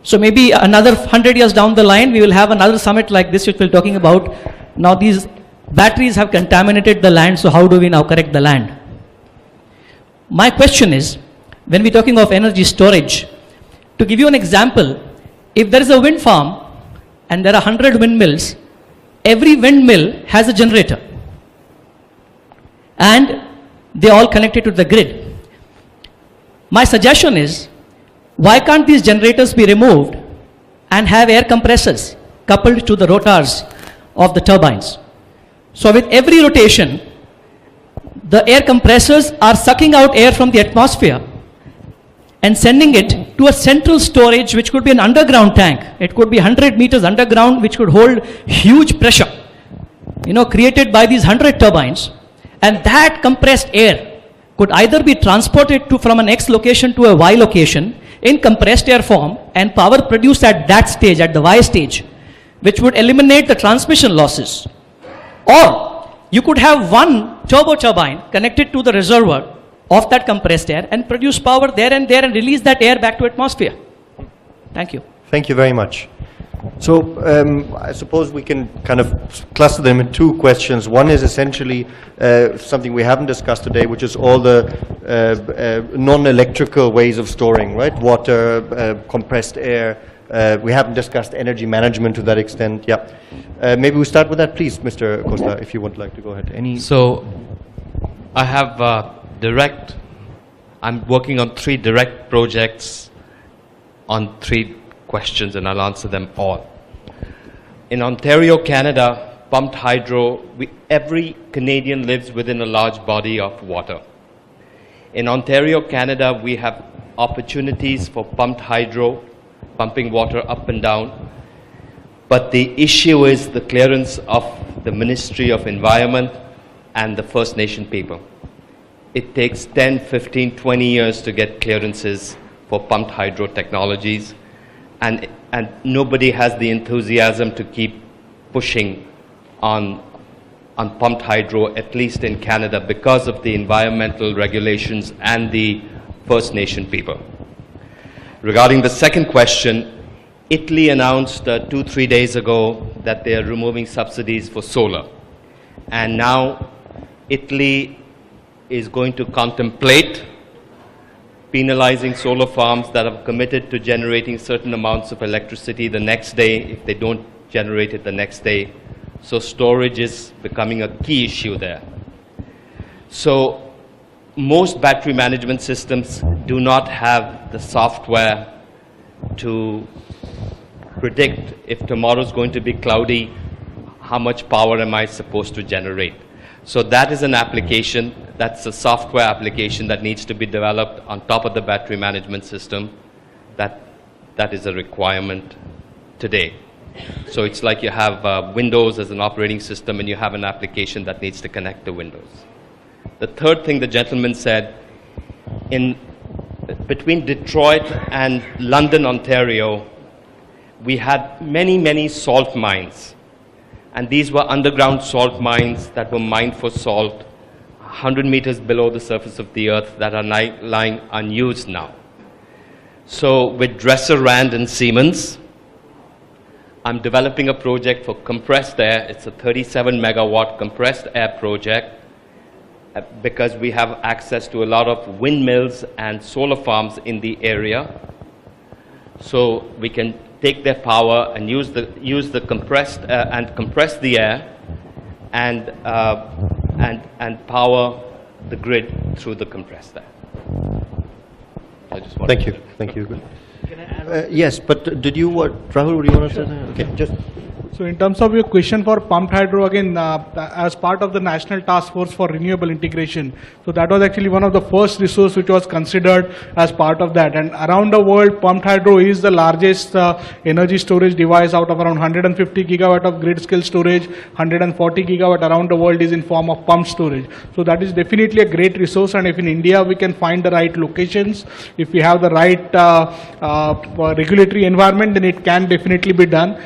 So maybe another 100 years down the line, we will have another summit like this, which we're talking about. Now these batteries have contaminated the land, so how do we now correct the land? My question is, when we're talking of energy storage, to give you an example, if there is a wind farm and there are 100 windmills, every windmill has a generator. And they all connected to the grid. My suggestion is, why can't these generators be removed and have air compressors coupled to the rotors of the turbines? So with every rotation, the air compressors are sucking out air from the atmosphere and sending it to a central storage, which could be an underground tank. It could be 100 meters underground, which could hold huge pressure, created by these 100 turbines. And that compressed air could either be transported from an X location to a Y location in compressed air form and power produced at that stage, at the Y stage, which would eliminate the transmission losses. Or you could have one turbo turbine connected to the reservoir of that compressed air and produce power there and release that air back to atmosphere. Thank you. Thank you very much. So I suppose we can kind of cluster them in two questions. One is essentially something we haven't discussed today, which is all the non-electrical ways of storing, right? Water, compressed air. We haven't discussed energy management to that extent. Yeah. Maybe we start with that, please, Mr. Costa, if you would like to go ahead. So I have I'm working on 3 direct projects on 3 questions, and I'll answer them all. In Ontario, Canada, pumped hydro, every Canadian lives within a large body of water. In Ontario, Canada, we have opportunities for pumped hydro, pumping water up and down. But the issue is the clearance of the Ministry of Environment and the First Nation people. It takes 10, 15, 20 years to get clearances for pumped hydro technologies. And nobody has the enthusiasm to keep pushing on pumped hydro, at least in Canada, because of the environmental regulations and the First Nation people. Regarding the second question, Italy announced 2-3 days ago that they are removing subsidies for solar. And now Italy is going to contemplate penalizing solar farms that have committed to generating certain amounts of electricity the next day if they don't generate it the next day. So storage is becoming a key issue there. So most battery management systems do not have the software to predict if tomorrow is going to be cloudy, how much power am I supposed to generate. So that is an application, that's a software application that needs to be developed on top of the battery management system. That is a requirement today. So it's like you have Windows as an operating system and you have an application that needs to connect to Windows. The third thing the gentleman said, between Detroit and London, Ontario, we had many, many salt mines. And these were underground salt mines that were mined for salt 100 meters below the surface of the earth that are lying unused now. So with Dresser, Rand and Siemens, I'm developing a project for compressed air. It's a 37 megawatt compressed air project because we have access to a lot of windmills and solar farms in the area. So we can take their power and use the compressed and compress the air and power the grid through the compressed air. Thank you. Thank you. Yes, but did you Rahul, would you want to say that? Okay, just So in terms of your question for pumped hydro, again, as part of the National Task Force for Renewable Integration, so that was actually one of the first resource which was considered as part of that. And around the world, pumped hydro is the largest energy storage device. Out of around 150 gigawatt of grid scale storage, 140 gigawatt around the world is in form of pumped storage. So that is definitely a great resource, and if in India we can find the right locations, if we have the right regulatory environment, then it can definitely be done.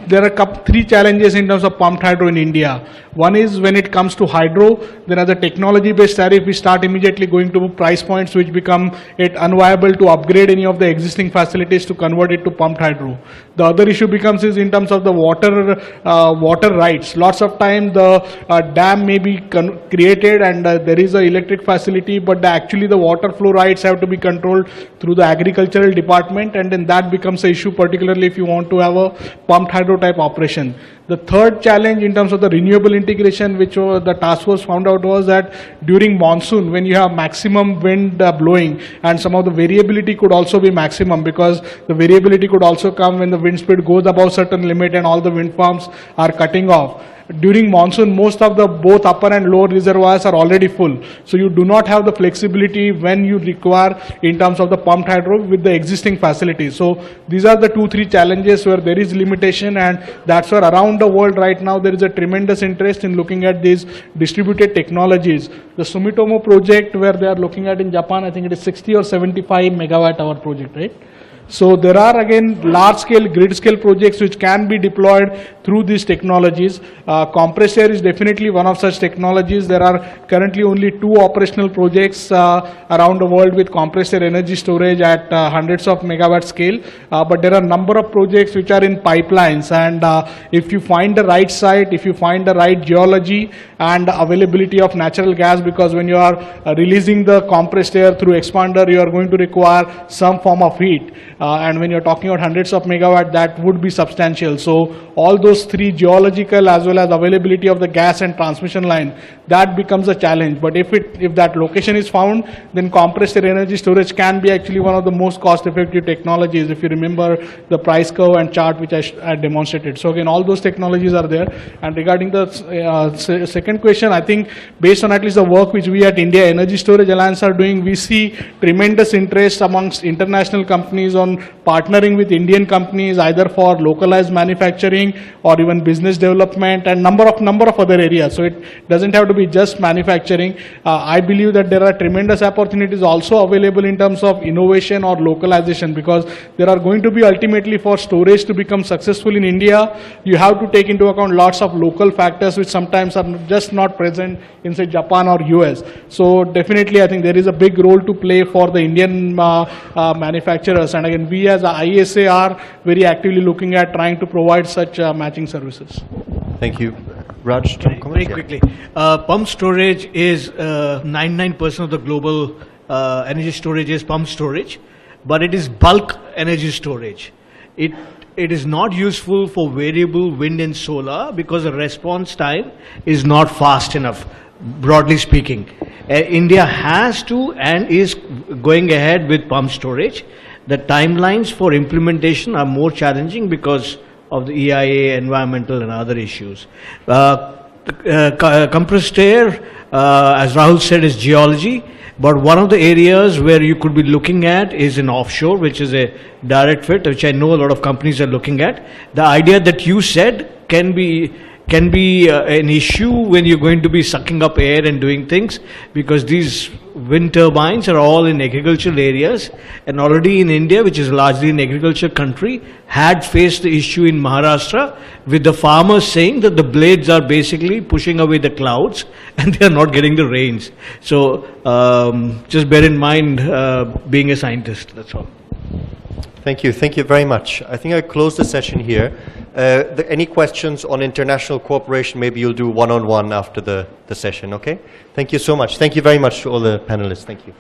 There are three challenges in terms of pumped hydro in India. One is when it comes to hydro, then as a technology based tariff, we start immediately going to price points which become it unviable to upgrade any of the existing facilities to convert it to pumped hydro. The other issue becomes is in terms of the water rights. Lots of time the dam may be created and there is an electric facility, but actually the water flow rights have to be controlled through the agricultural department, and then that becomes an issue, particularly if you want to have a pumped hydro type operation. The third challenge in terms of the renewable integration, which the task force found out, was that during monsoon, when you have maximum wind blowing, and some of the variability could also be maximum, because the variability could also come when the wind speed goes above certain limit and all the wind farms are cutting off. During monsoon, most of the both upper and lower reservoirs are already full. So you do not have the flexibility when you require in terms of the pumped hydro with the existing facilities. So these are the 2-3 challenges where there is limitation, and that's where around the world right now there is a tremendous interest in looking at these distributed technologies. The Sumitomo project where they are looking at in Japan, I think it is 60 or 75 megawatt hour project, right? So there are again large scale grid scale projects which can be deployed through these technologies. Compressed air is definitely one of such technologies. There are currently only 2 operational projects around the world with compressed air energy storage at hundreds of megawatt scale. But there are a number of projects which are in pipelines, and if you find the right site, if you find the right geology and availability of natural gas, because when you are releasing the compressed air through expander, you are going to require some form of heat. And when you're talking about hundreds of megawatt, that would be substantial. So all those 3, geological as well as availability of the gas and transmission line, that becomes a challenge. But if that location is found, then compressed air energy storage can be actually one of the most cost effective technologies, if you remember the price curve and chart which I demonstrated. So again, all those technologies are there. And regarding the second question, I think based on at least the work which we at India Energy Storage Alliance are doing, we see tremendous interest amongst international companies on partnering with Indian companies, either for localized manufacturing or even business development and number of other areas. So it doesn't have to be just manufacturing. I believe that there are tremendous opportunities also available in terms of innovation or localization, because there are going to be ultimately, for storage to become successful in India, you have to take into account lots of local factors which sometimes are just not present in, say, Japan or US. So definitely I think there is a big role to play for the Indian manufacturers, and again we as a IESA are very actively looking at trying to provide such matching services. Thank you. Raj, very quickly. Pump storage is 99% of the global energy storage is pump storage, but it is bulk energy storage. It is not useful for variable wind and solar because the response time is not fast enough, broadly speaking. India has to and is going ahead with pump storage. The timelines for implementation are more challenging because of the EIA, environmental and other issues. Compressed air, as Rahul said, is geology, but one of the areas where you could be looking at is in offshore, which is a direct fit, which I know a lot of companies are looking at. The idea that you said can be an issue when you're going to be sucking up air and doing things, because these wind turbines are all in agricultural areas, and already in India, which is largely an agriculture country, had faced the issue in Maharashtra with the farmers saying that the blades are basically pushing away the clouds and they are not getting the rains. So just bear in mind being a scientist, that's all. Thank you. Thank you very much. I think I close the session here. Any questions on international cooperation, maybe you'll do one-on-one after the session, okay? Thank you so much. Thank you very much to all the panelists. Thank you.